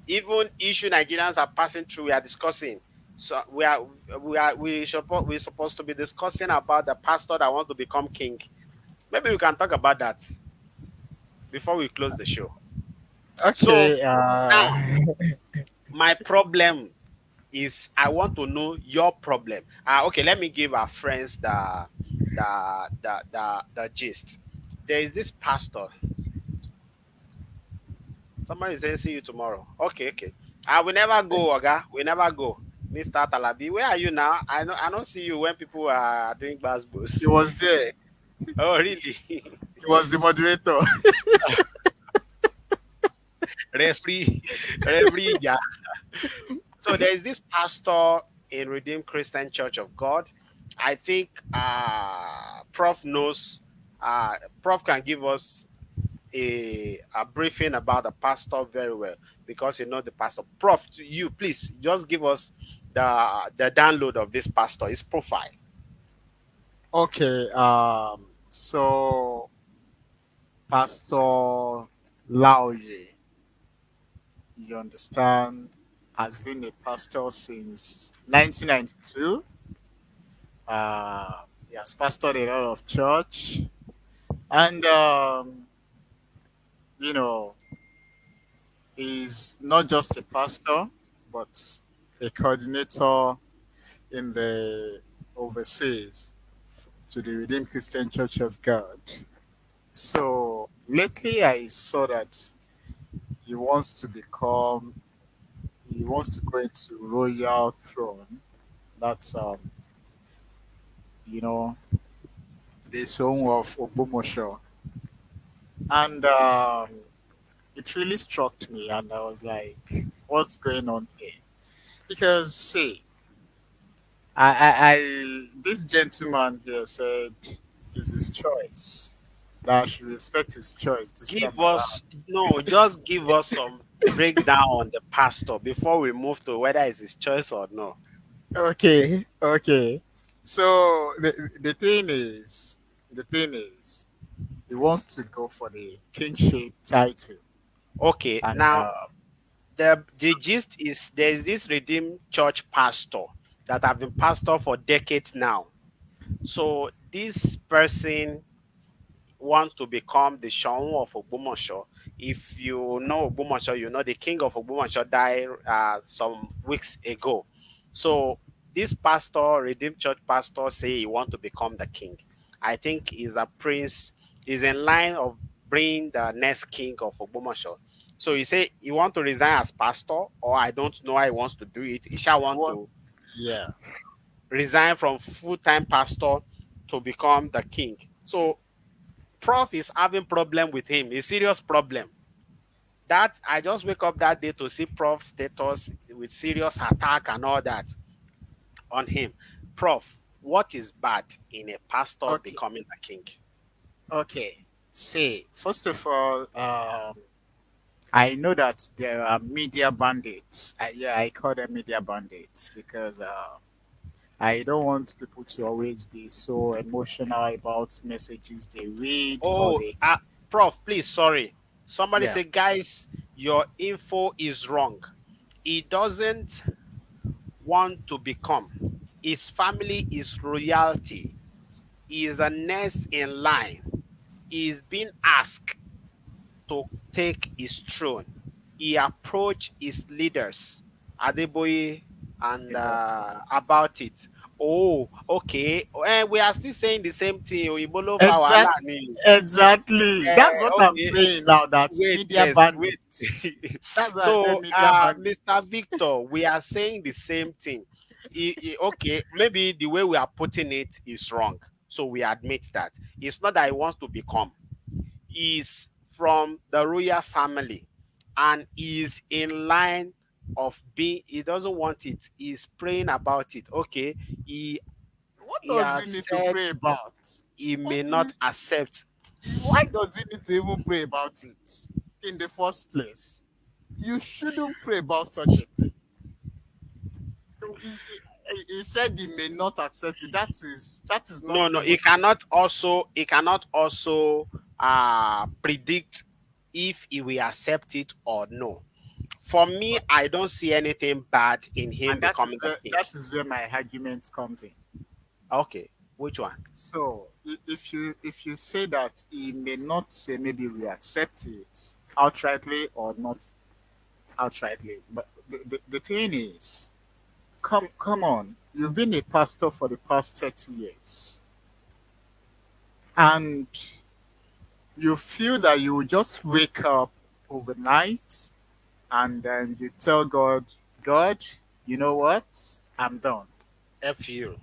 even issue Nigerians are passing through. We are discussing. So we're supposed to be discussing about the pastor that want to become king. Maybe we can talk about that before we close the show. So Okay. now my problem is I want to know your problem. Okay, let me give our friends the gist. There is this pastor. Somebody is saying see you tomorrow. Okay, okay. I will never go, Oga. We never go. Mr. Talabi, where are you now? I don't see you when people are doing He basketballs. was there. Oh, really? He was the moderator. referee, referee. Yeah. So there is this pastor in Redeemed Christian Church of God. I think Prof knows. Prof can give us a briefing about the pastor very well because you know the pastor. Prof, to you please just give us the download of this pastor, his profile. Okay. So Pastor Laoye, you understand, has been a pastor since 1992. He has pastored a lot of church, and you know, he's not just a pastor, but a coordinator in the overseas to the Redeemed Christian Church of God. So lately, I saw that he wants to become, he wants to go into royal throne. That's you know, the throne of Obomosho, and it really struck me, and I was like, "What's going on here?" Because see, this gentleman here said it's his choice. That I should respect his choice this time Give around. us no, just give us some breakdown on the pastor before we move to whether it's his choice or no. Okay, okay. So the thing is, he wants to go for the kingship title, Okay, and now the gist is there's this Redeemed Church pastor that have been pastor for decades now. So this person wants to become the Shaun of Ogbomoso. If you know Ogbomoso, you know the king of Ogbomoso died some weeks ago. So this pastor, Redeemed Church pastor, say he want to become the king. I think he's a prince. is in line of being the next king of Ogbomoso. So he say he want to resign as pastor, or I don't know how he wants to do it. He shall want What? to Yeah. resign from full-time pastor to become the king. So Prof is having problem with him, a serious problem. That I just wake up that day to see Prof status with serious attack and all that on him. Prof, what is bad in a pastor Okay. becoming a king? Okay. See, first of all, I know that there are media bandits. Yeah, I call them media bandits because I don't want people to always be so emotional about messages they read or Oh, they. Prof, please, sorry. Somebody Yeah. say, guys, your info is wrong. He doesn't want to become. His family is royalty. He is a next in line. He is being asked to take his throne. He approached his leaders, Adeboye, and About it. about it. Oh, okay. We are still saying the same thing. Oyinbo ló fa wàhálà Exactly. ni. Exactly. That's what I'm Okay, saying now. That wait media first, wait. bandits. That's why I said So, media Mr. bandits. Victor, we are saying the same thing. Okay, maybe the way we are putting it is wrong. So we admit that. It's not that he wants to become. He's from the royal family and is in line of being, he doesn't want it. He's praying about it. Okay, he What he does has he need to said pray about? he What, may not accept. why does he need to even pray about it in the first place? You shouldn't pray about such a thing. He said he may not accept it. That is No, not no, even. he cannot also predict if he will accept it or no. For me, I don't see anything bad in him And that is becoming the where king. my argument comes in. Okay, which one? So if you say that he may not say maybe we accept it outrightly or not outrightly, but the thing is, come on, you've been a pastor for the past 30 years, and you feel that you will just wake up overnight and then you tell God, God, you know what? I'm done. F you.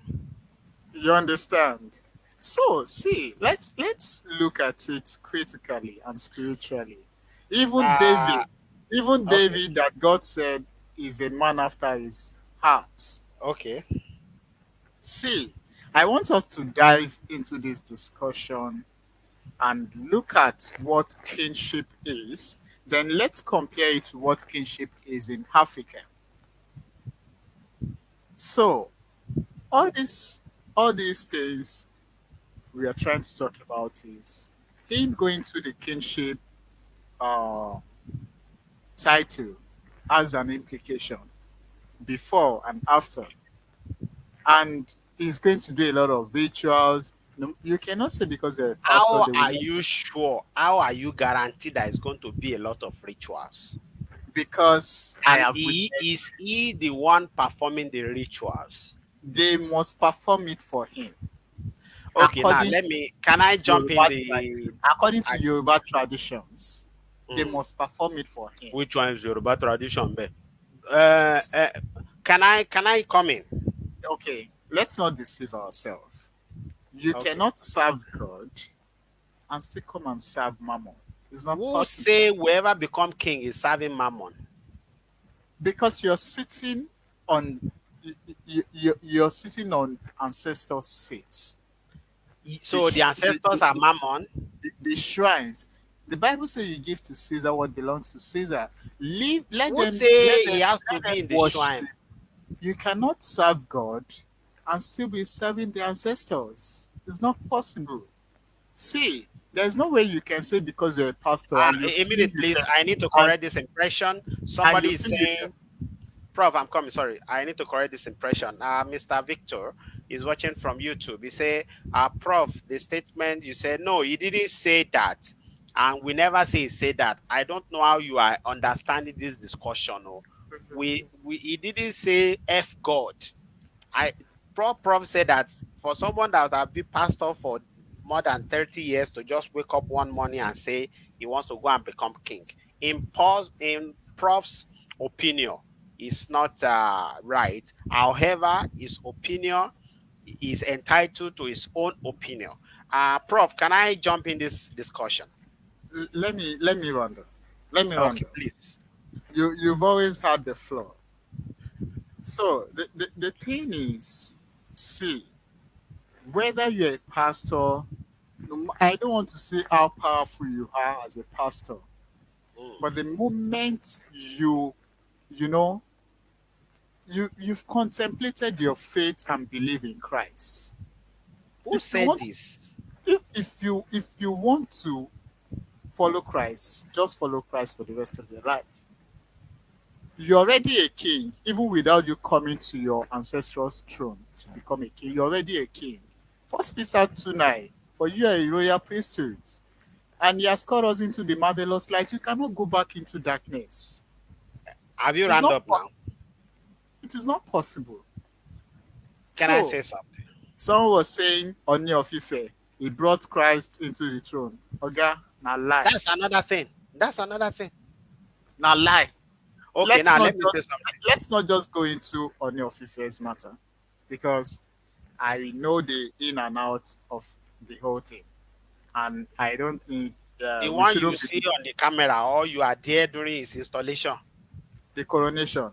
You understand? So see, let's look at it critically and spiritually. Even Uh David, even okay, David that God said is a man after his heart. okay. See, I want us to dive into this discussion and look at what kinship is. Then let's compare it to what kinship is in Africa. So all these things we are trying to talk about is him going to the kinship uh, title has an implication before and after, and he's going to do a lot of rituals. No, you cannot say because you're a pastor How they will are not, you sure? How are you guaranteed that it's going to be a lot of rituals? because I And have he witnessed is it. he the one performing the rituals? They must perform it for him Okay, now according let to me. Can I jump in Yoruba the? according to I, Yoruba traditions. They mm, must perform it for him. which one is Yoruba tradition? Be? Uh, uh, can I come in? Okay, let's not deceive ourselves. You Okay. cannot serve God and still come and serve Mammon. It's not Who possible say whoever become king is serving mammon? because you're sitting on you're sitting on ancestor seats. The, So the the, ancestors the, are the, mammon. the shrines. The Bible says you give to Caesar what belongs to Caesar. Leave, let Who them, say he has to let be them in the worship. shrine? You cannot serve God and still be serving the ancestors. It's not possible. See, there's no way you can say because you're a pastor and you A feel minute, you please. can, I need to and, correct this impression. and you Somebody is feel you can. saying, Prof, I'm coming. Sorry, I need to correct this impression. Mr. Victor is watching from YouTube. He say, Prof, the statement you said, no, he didn't say that, and we never say he said that. I don't know how you are understanding this discussion. Oh, we he didn't say F God. I Prof said that for someone that have been pastor for more than 30 years to just wake up one morning and say he wants to go and become king. In Prof's opinion, is not right. However, his opinion is entitled to his own opinion. Prof, can I jump in this discussion? Let me run down. Let me run Okay, down. please. You've always had the floor. So the thing is, see, whether you're a pastor, I don't want to say how powerful you are as a pastor, but Mm. the moment you know you've contemplated your faith and believe in Christ. Who If you said want this? if you want to follow Christ, just follow Christ for the rest of your life. You're already a king, even without you coming to your ancestral throne to become a king. You're already a king. First Peter 2:9, for you are a royal priesthood, and he has called us into the marvelous light. You cannot go back into darkness. Have you It's round not up now? possible. It is not possible. Can I So say something? someone was saying on your Ife, he brought Christ into the throne. Oga, na lie. That's another thing. That's another thing. Na lie. Okay, Let's now not let me just say something. let's not just go into Oni of Ife's matter, because I know the in and out of the whole thing, and I don't think The we one you shouldn't see be on the camera or you are there during his installation. the coronation.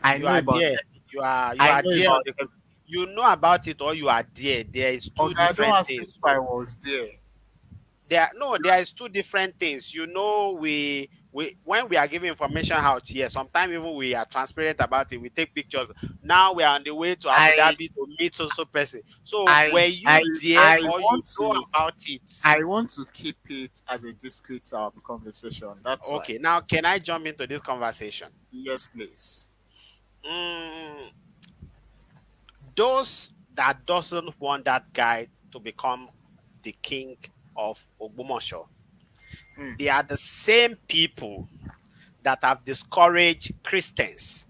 I You know are about there. You I are know there on about the, them. you know about it or you are there. There is two Oga, don't different ask me things. if I was there. There no, there is two different things. You know, we when we are giving information out here, sometimes even we are transparent about it. We take pictures. Now we are on the way to Abu I Dhabi to meet so person. So I were you I there I or you want know to about it? I want to keep it as a discreet conversation. That's why. Okay, now can I jump into this conversation? Yes, please. Mm, those that doesn't want that guy to become the king of Ogbomoso, Mm, they are the same people that have discouraged Christians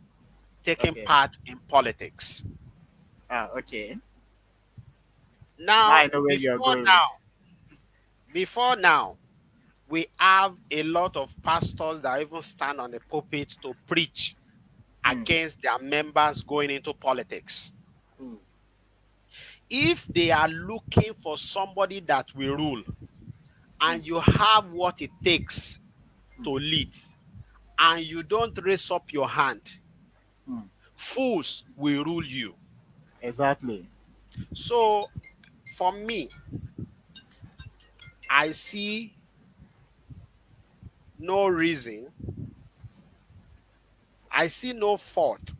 taking okay. part in politics. Okay. Now Now, I know where you're before going. now, before now, we have a lot of pastors that even stand on the pulpit to preach Mm, against their members going into politics. mm, If they are looking for somebody that will rule mm, and you have what it takes mm, to lead and you don't raise up your hand, mm. fools will rule you. Exactly. So, for me, I see no reason, I see no fault,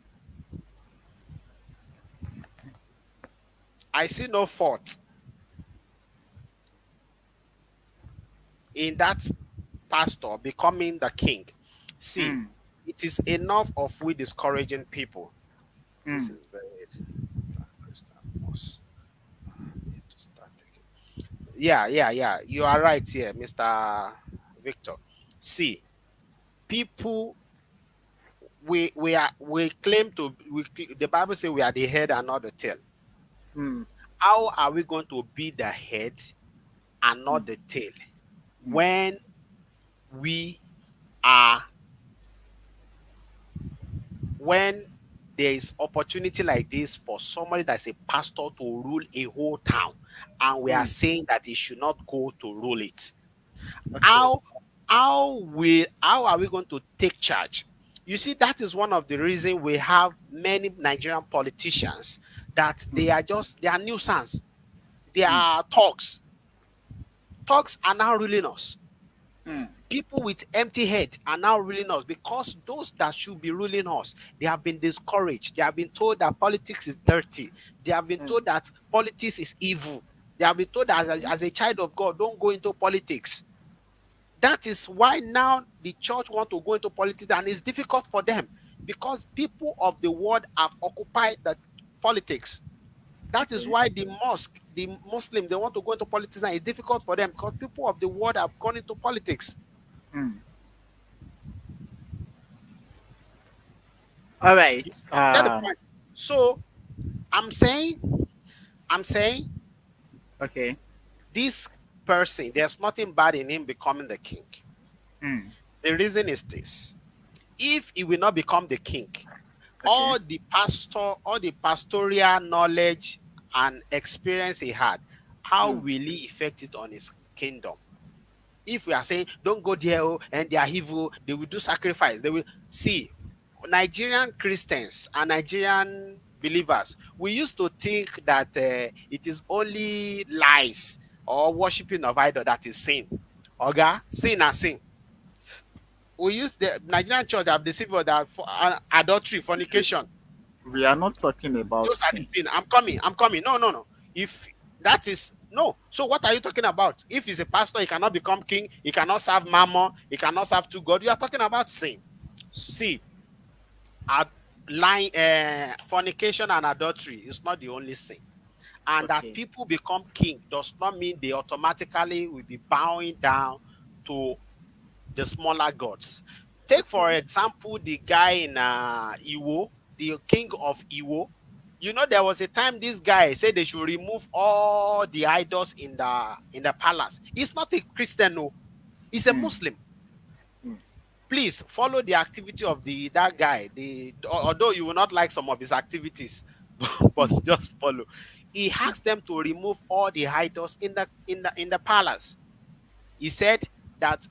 I see no fault in that pastor becoming the king. See, Mm, it is enough of we discouraging people. This mm, is very Christian must need to start taking. Yeah. You are right here, Mr. Victor. See, people we claim to the Bible says we are the head and not the tail. mm, How are we going to be the head and mm, not the tail mm, when we are when there is opportunity like this for somebody that's a pastor to rule a whole town and we are mm. saying that he should not go to rule it? Okay. How are we going to take charge? You see, that is one of the reasons we have many Nigerian politicians that Mm, they are nuisance. They mm, are talks are now ruling us. mm, People with empty head are now ruling us because those that should be ruling us, they have been discouraged. They have been told that politics is dirty. They have been mm, told that politics is evil. They have been told that as a child of God, don't go into politics. That is why now the church want to go into politics and it's difficult for them because people of the world have occupied the politics. That is okay. why the mosque, the Muslim, they want to go into politics and it's difficult for them because people of the world have gone into politics. Mm. All You right. get the point? So I'm saying, I'm saying Okay. This person, there's nothing bad in him becoming the king. Mm. The reason is this: if he will not become the king, Okay. all the pastoral knowledge and experience he had, how Mm. will he effect it on his kingdom? If we are saying don't go there, oh, and they are evil, they will do sacrifice, they will see. Nigerian Christians and Nigerian believers, we used to think that it is only lies or worshiping of idol that is sin. Oga, sin and sin. We use the Nigerian church have deceived us that for adultery, fornication, We are not talking about those are the sin. sin. I'm coming. I'm coming. No, no, no. If that is no, so what are you talking about? If he's a pastor, he cannot become king. He cannot serve mammon. He cannot serve two God. You are talking about sin. See, ad, lying, fornication and adultery is not the only sin. And that Okay. people become king does not mean they automatically will be bowing down to the smaller gods. Take for Okay. example the guy in Iwo, the king of Iwo. You know, there was a time this guy said they should remove all the idols in the palace. He's not a Christian, no, he's a Mm. Muslim. Mm. Please follow the activity of the that guy. Although you will not like some of his activities, but Mm. just follow. He asked them to remove all the idols in the palace. He said that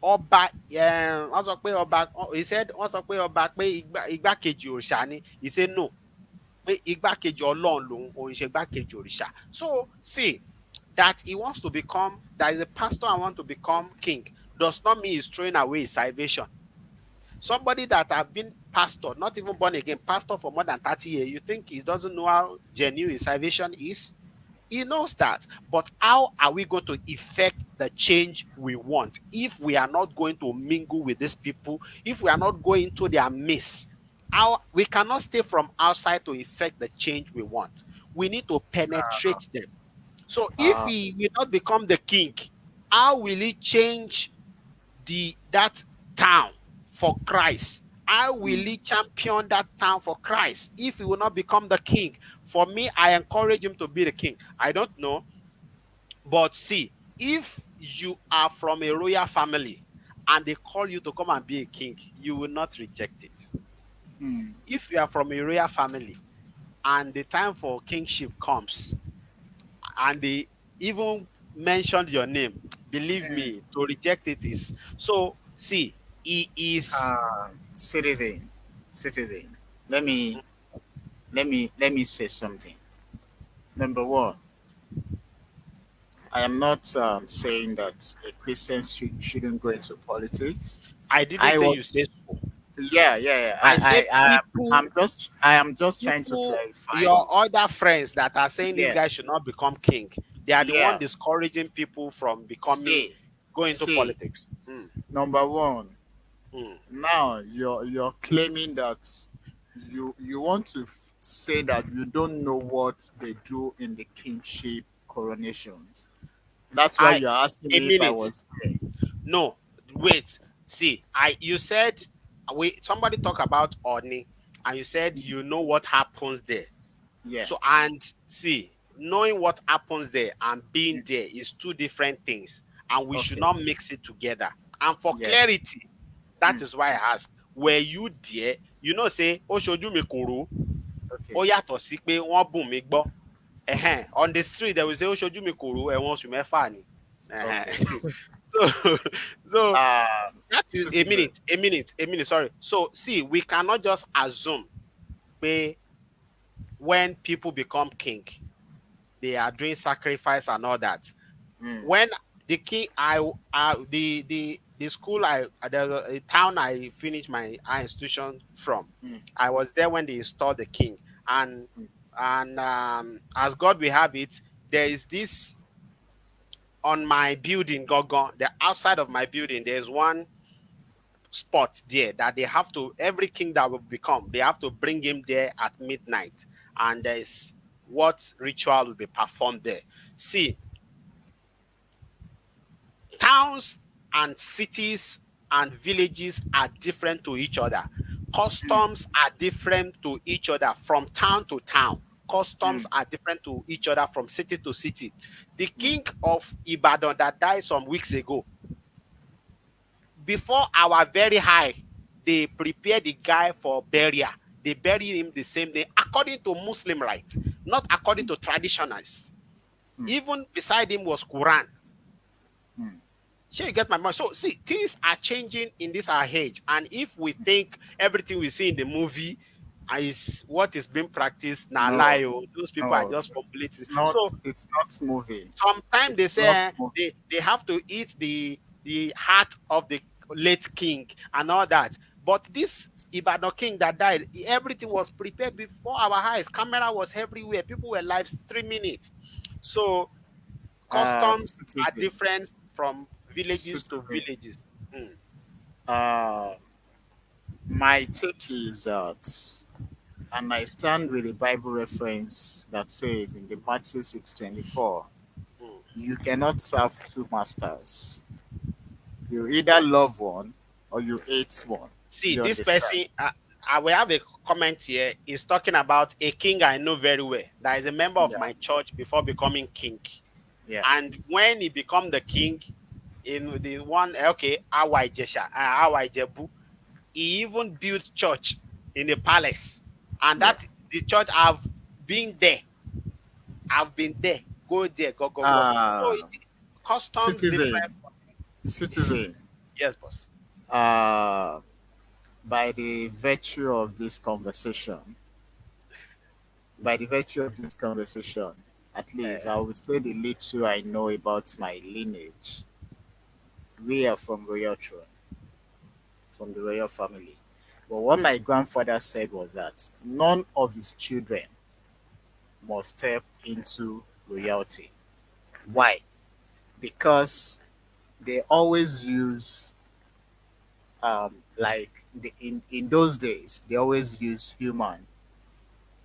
ọba wọ́n sọ pé ọba he said wọ́n sọ pé ọba pé igbákejì òrìṣà ni. He said no, pé igbákejì ọlọ́run lòun, òun ṣe igbákejì òrìṣà. So see that he wants to become, that is a pastor and want to become king, does not mean he's throwing away his salvation. Somebody that have been pastor, not even born again, pastor for more than 30 years, you think he doesn't know how genuine his salvation is? He knows that. But how are we going to effect the change we want if we are not going to mingle with these people, if we are not going to their midst? How we cannot stay from outside to effect the change we want. We need to penetrate them. So if Uh, he will not become the king, how will he change that town for Christ? How will mm. he champion that town for Christ if he will not become the king? For me, I encourage him to be the king. I don't know, but see, if you are from a royal family and they call you to come and be a king, you will not reject it. Mm. If you are from a royal family and the time for kingship comes and they even mentioned your name, believe Mm. me, to reject it is so. See, he is. Citizen, citizen. Let me let me say something. Number one, I am not saying that a Christian shouldn't go into politics. I didn't I say was you say so. Yeah, yeah, yeah. I said I am just trying to people, clarify. your other friends that are saying this Yeah, guy should not become king, they are the one yeah. discouraging people from becoming, See, going into see. politics. Number one, Mm. now you're claiming that you want to say that you don't know what they do in the kingship coronations. That's why I you're asking A me if I minute. was there. No, wait. See, I you said we somebody talk about Oni, and you said you know what happens there. Yeah. So and see, knowing what happens there and being Mm. there is two different things, and we should Okay. not mix it together. And for Yeah. clarity, that Mm. is why I ask, were you there? You know, say, ó ṣojú mi kòró, Okay. ó yàtọ̀ sí pé wọ́n bùn mí gbọ́. On the street, they will say, ó ṣojú mi kòró, ẹ̀wọ̀n oṣù mẹ́fà ni. Okay. So, so that is Citizen. a minute, sorry. So, see, we cannot just assume pé when people become king, they are doing sacrifice and all that. Mm. When the king, the school the town I finished my high institution from, Mm. I was there when they installed the king, and Mm. as God will have it, there is this on my building, Gogon. The outside of my building, there's one spot there that they have to, every king that will become, they have to bring him there at midnight, and there's what ritual will be performed there. See, towns and cities and villages are different to each other. Mm. Customs are different to each other from town to town. customs mm, are different to each other from city to city. The king of Ibadan that died some weeks ago, before our very high, they prepare the guy for burial. They bury him the same day according to Muslim rite, not according to traditionalists. mm, Even beside him was Quran. mm. Sure, you get my mind. So see, things are changing in this our age, and if we think everything we see in the movie is what is being practiced, now No, lie, oh, those people are no, just formulating. it's not. So It's not movie. sometimes they It's not say movie. they have to eat the heart of the late king and all that. But this Ibadan king that died, everything was prepared before our eyes. Camera was everywhere. People were live streaming it. So customs are Citizen, different from villages to citizen. villages. Mm, Uh, my take is that, and I stand with the Bible reference that says in the Matthew 6:24, mm. you cannot serve two masters. You either love one or you hate one. See, You this understand? person, I will have a comment here. Is talking about a king I know very well. That is a member of Yeah, my church before becoming king. yeah. And when he become the king, in the one, okay, Awa Ijesha, Awa Ijebu, he even built church in the palace. And Yeah. that the church have been there. I've been there. Go there, go, go, go. So Uh, customs different. citizen, citizen. Yes, boss. Uh, by the virtue of this conversation, at least I Uh, would say the little I know about my lineage, we are from royal throne, from the royal family. But what my grandfather said was that none of his children must step into royalty. Why? Because they always use like in those days they always use human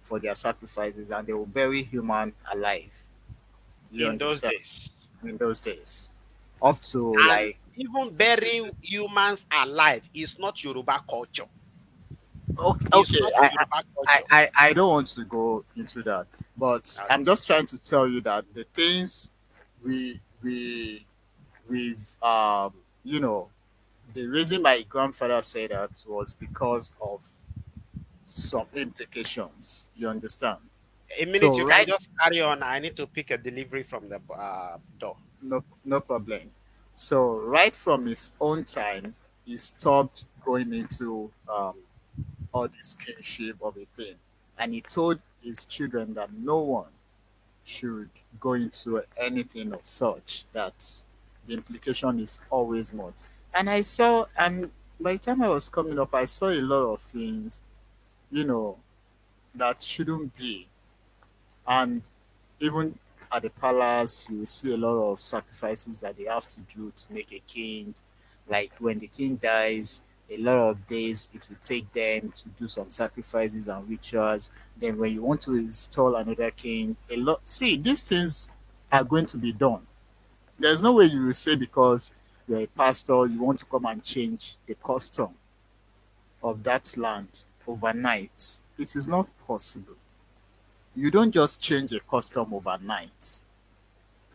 for their sacrifices and they will bury human alive. You in those understand? days. In those days, up to And like even burying humans alive is not Yoruba culture. okay, It's not I, Yoruba culture. I don't want to go into that, but I'm Okay. just trying to tell you that the things we we we've you know the reason my grandfather said that was because of some implications. You understand? A minute, So you can right, just carry on. I need to pick a delivery from the door. no problem. So right from his own time, he stopped going into all this kinship of a thing, and he told his children that no one should go into anything of such. That the implication is always much. And I saw, and by the time I was coming up, I saw a lot of things, you know, that shouldn't be. And even at the palace, you will see a lot of sacrifices that they have to do to make a king. Like when the king dies, a lot of days it will take them to do some sacrifices and rituals. Then when you want to install another king, a lot see these things are going to be done. There's no way you will say because you're a pastor, you want to come and change the custom of that land overnight. It is not possible. You don't just change a custom overnight.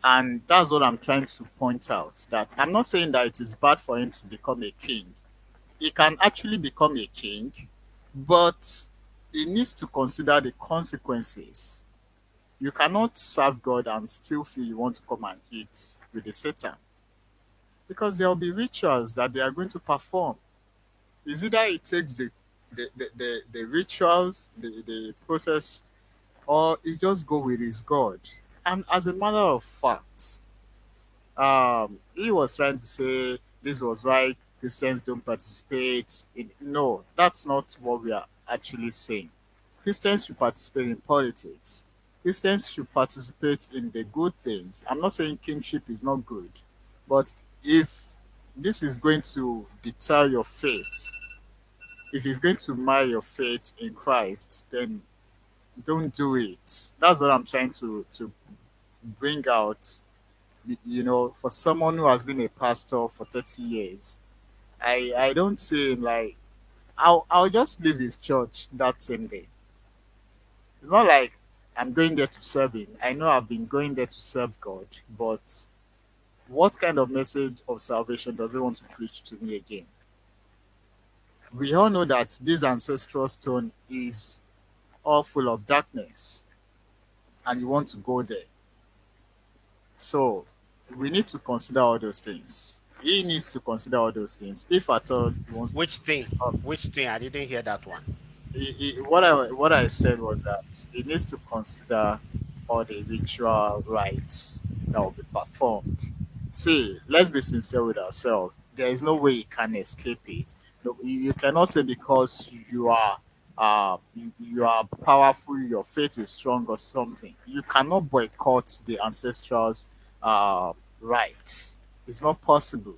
And that's what I'm trying to point out. That I'm not saying that it is bad for him to become a king. He can actually become a king, but he needs to consider the consequences. You cannot serve God and still feel you want to come and eat with the Satan because there will be rituals that they are going to perform. Is either it takes the rituals, the process, or he just go with his God. And as a matter of fact, he was trying to say this was why Christians don't participate in. No, that's not what we are actually saying. Christians should participate in politics. Christians should participate in the good things. I'm not saying kingship is not good, but if this is going to deter your faith, if it's going to mar your faith in Christ, then don't do it. That's what I'm trying to bring out. For someone who has been a pastor for 30 years, I don't see him like I'll just leave his church that same day. It's not like I'm going there to serve Him. I know I've been going there to serve God, but what kind of message of salvation does He want to preach to me again? We all know that this ancestral stone is all full of darkness, and you want to go there. So we need to consider all those things. He needs to consider all those things. If at all he wants to Which thing? come. Which thing? I didn't hear that one. What I said was that he needs to consider all the ritual rites that will be performed. See, let's be sincere with ourselves. There is no way you can escape it. No, you cannot say because you are powerful, your faith is strong or something. You cannot boycott the ancestrals' rights. It's not possible,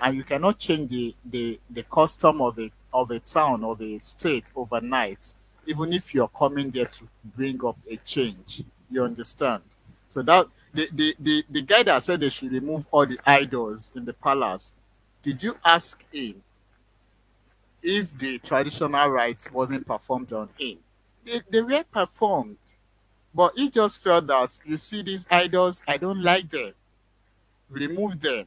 and you cannot change the custom of a town, of a state overnight, even if you're coming there to bring up a change. You understand? So that the guy that said they should remove all the idols in the palace, did you ask him if the traditional rites wasn't performed on him? They were performed, but he just felt that, you see these idols, I don't like them, remove them.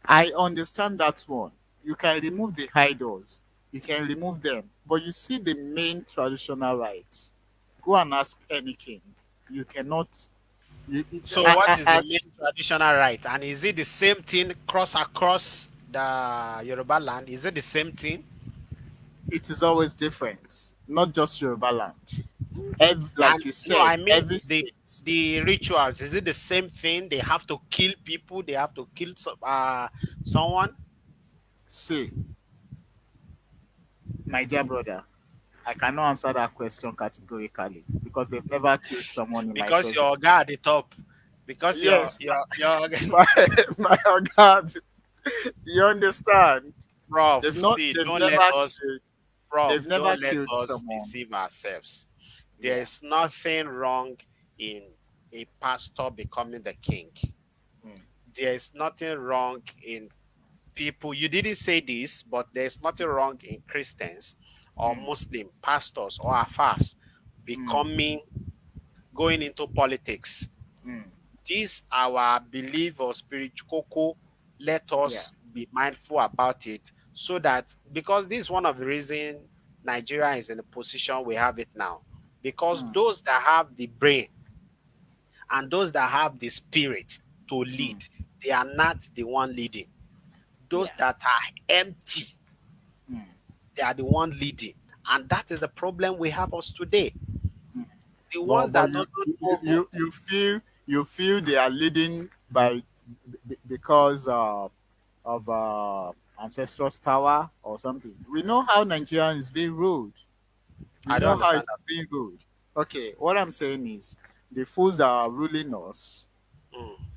I understand that one. You can remove the idols, you can remove them, but you see the main traditional rites. Go and ask any king. You cannot. So what is the As main traditional right? And is it the same thing across the Yoruba land? Is it the same thing? it is always different, not just Yoruba land. And Like you no, said, I mean every state. the rituals. Is it the same thing? They have to kill people. They have to kill someone. See, my dear brother, I cannot answer that question categorically because they've never killed someone in my Because your guy presence. at the top. Because Yes, your my, my God, you understand? prof. They've not. See, They've never killed. prof, They've never don't let killed us someone. deceive ourselves. There Yeah. is nothing wrong in a pastor becoming the king. Mm, There is nothing wrong in people. You didn't say this, but there's nothing wrong in Christians or mm, Muslim pastors or afars mm, becoming going into politics. mm. This our belief or spiritual cocoa. Let Yeah. us be mindful about it so that because this is one of the reasons Nigeria is in the position we have it now. Because Mm, those that have the brain and those that have the spirit to lead, mm. they are not the one leading. Those Yeah. that are empty, Mm, they are the one leading. And that is the problem we have us today. mm. The But ones that don't know God. you feel they are leading by because of ancestors' power or something. We know how Nigeria is being ruled. We I don't know how it understand is being ruled. Okay, what I'm saying is the fools that are ruling us,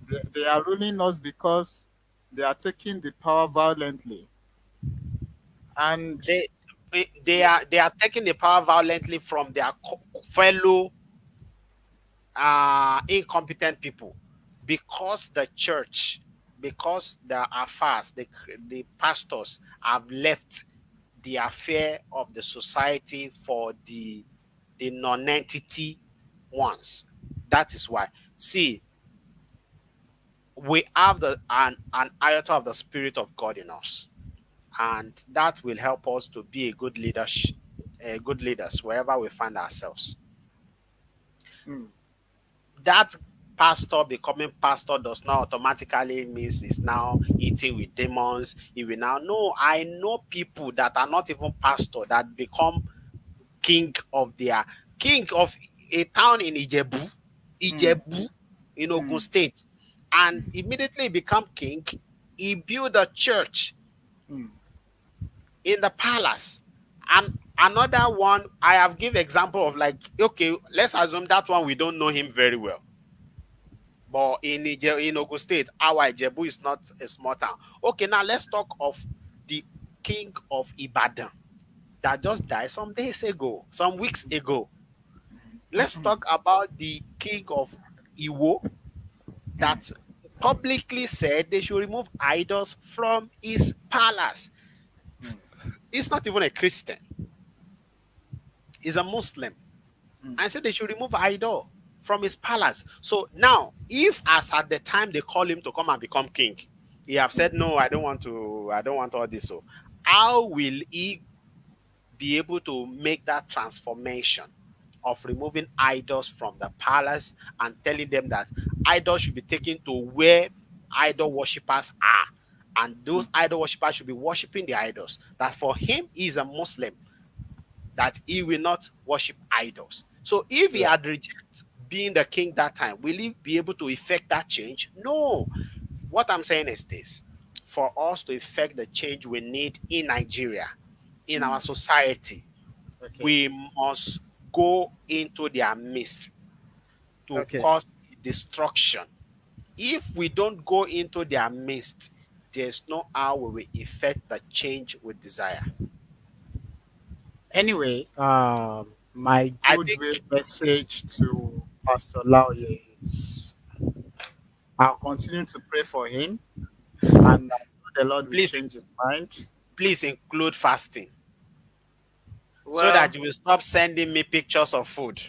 that. they are ruling us because they are taking the power violently. And They they are taking the power violently from their fellow incompetent people because the church, because the affairs, the pastors have left the affair of the society for the non-entity ones. That is why. See, we have an iota of the spirit of God in us, and that will help us to be a good leaders wherever we find ourselves. mm, That pastor becoming pastor does not automatically means he's now eating with demons. He will now no. I know people that are not even pastor that become king of their king of a town in mm, Ijebu in Ogun mm, State, and immediately become king. He built a church mm, in the palace. And another one, I have give example of like, okay, let's assume that one we don't know him very well. But in Ogun State, our Ijebu is not a small town. Okay, now let's talk of the king of Ibadan that just died some days ago, some weeks ago. Let's talk about the king of Iwo mm, that publicly said they should remove idols from his palace. mm, He's not even a Christian, he's a Muslim. mm, And said they should remove idol from his palace. So now, if as at the time they call him to come and become king, he have said no, I don't want to, I don't want all this. So how will he be able to make that transformation of removing idols from the palace and telling them that idols should be taken to where idol worshippers are, and those idol worshippers should be worshiping the idols? That for him, he is a Muslim, that he will not worship idols. So if he Yeah. had rejected being the king that time, will he be able to effect that change? No. What I'm saying is this: for us to effect the change we need in Nigeria, in our society, Okay. we must go into their midst to Okay. cause destruction. If we don't go into their midst, there's no how we will effect the change we desire. Anyway, my I think goodwill message to Pastor Laoye is I'll continue to pray for him, and I know the Lord will please change his mind. please include fasting so that Well, you will stop sending me pictures of food.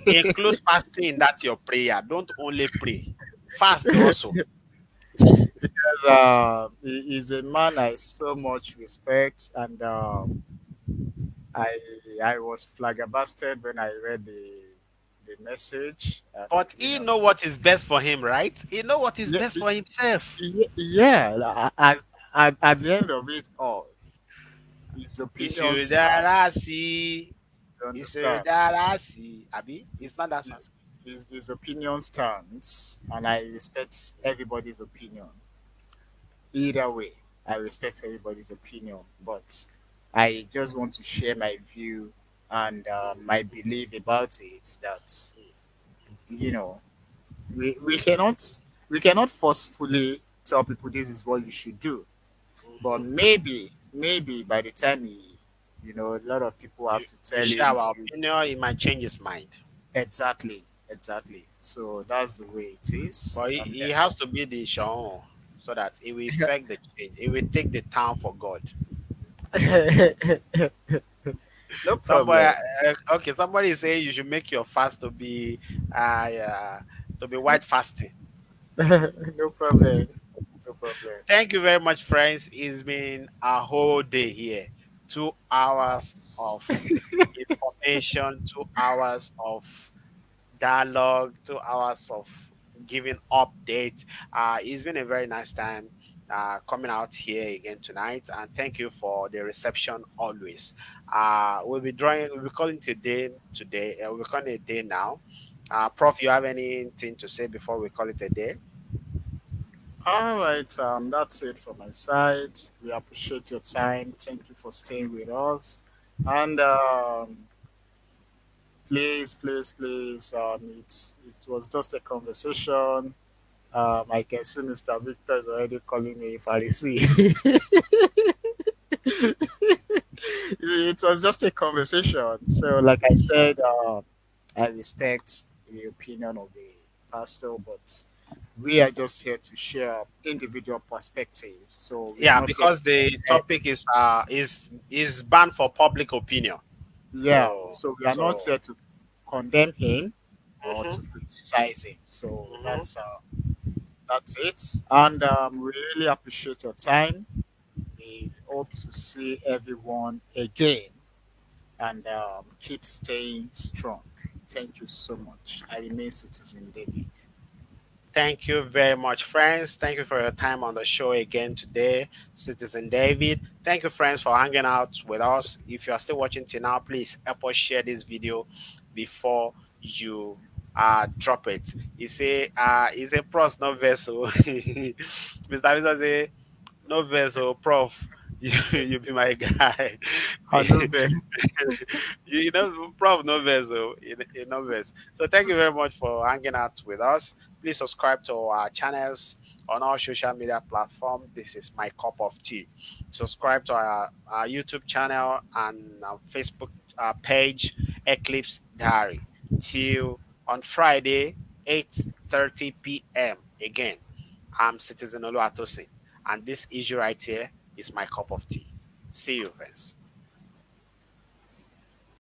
Include fasting in that your prayer. Don't only pray. Fast also. because he is a man I so much respect, and I I was flabbergasted when I read the message, and But you he know, know what is best for him, right? He know what is yeah, best for himself. yeah. At the end of it all, his opinion stand. Isudarasi. You understand? Isudarasi. Abi? It's His, not that song. his, his opinion stands, and I respect everybody's opinion. Either way, I respect everybody's opinion, but I just want to share my view and my belief about it. That you know, we cannot forcefully tell people this is what you should do, but Mhm. maybe by the time a lot of people have You, to we tell share him our opinion, he might change his mind. exactly. So that's the way it is, But and he has to be the Shaon so that it will effect the change. It will take the town for God. no Somebody, problem. okay, somebody is saying you should make your fast to be white fasting. No problem. No problem. Thank you very much, friends. It's been a whole day here. 2 hours Nice. of information, 2 hours of dialogue, 2 hours of giving updates. It's been a very nice time coming out here again tonight, and thank you for the reception always. We'll be calling it a day today. We'll be calling it a day now. Prof, you have anything to say before we call it a day? All right. That's it from my side. We appreciate your time. Thank you for staying with us. And please. It was just a conversation. I can see Mr. Victor is already calling me Pharisee. It was just a conversation. So, like I said, I respect the opinion of the pastor, but we are just here to share individual perspectives. So we are Yeah, not here to because the condemn. topic is banned for public opinion. Yeah, So so we are not so here to condemn him or to mhm, criticize him. So mhm. that's it. And we really appreciate your time. We hope to see everyone again, and keep staying strong. Thank you so much. I remain Citizen David. Thank you very much, friends. Thank you for your time on the show again today, Citizen David. Thank you, friends, for hanging out with us. If you are still watching till now, please help us share this video before you drop it. It's a pros no vessel. Mr. Visa say no vessel, prof. You be my guy. Hanove. You know, prof no vessel, no verse. So thank you very much for hanging out with us. Please subscribe to our channels on all social media platforms. This is my cup of tea. Subscribe to our YouTube channel and our Facebook page, Eclipse Diary. Till on Friday, 8:30 p.m. Again, I'm Citizen Oluwatosin, and this issue right here is my cup of tea. See you, friends.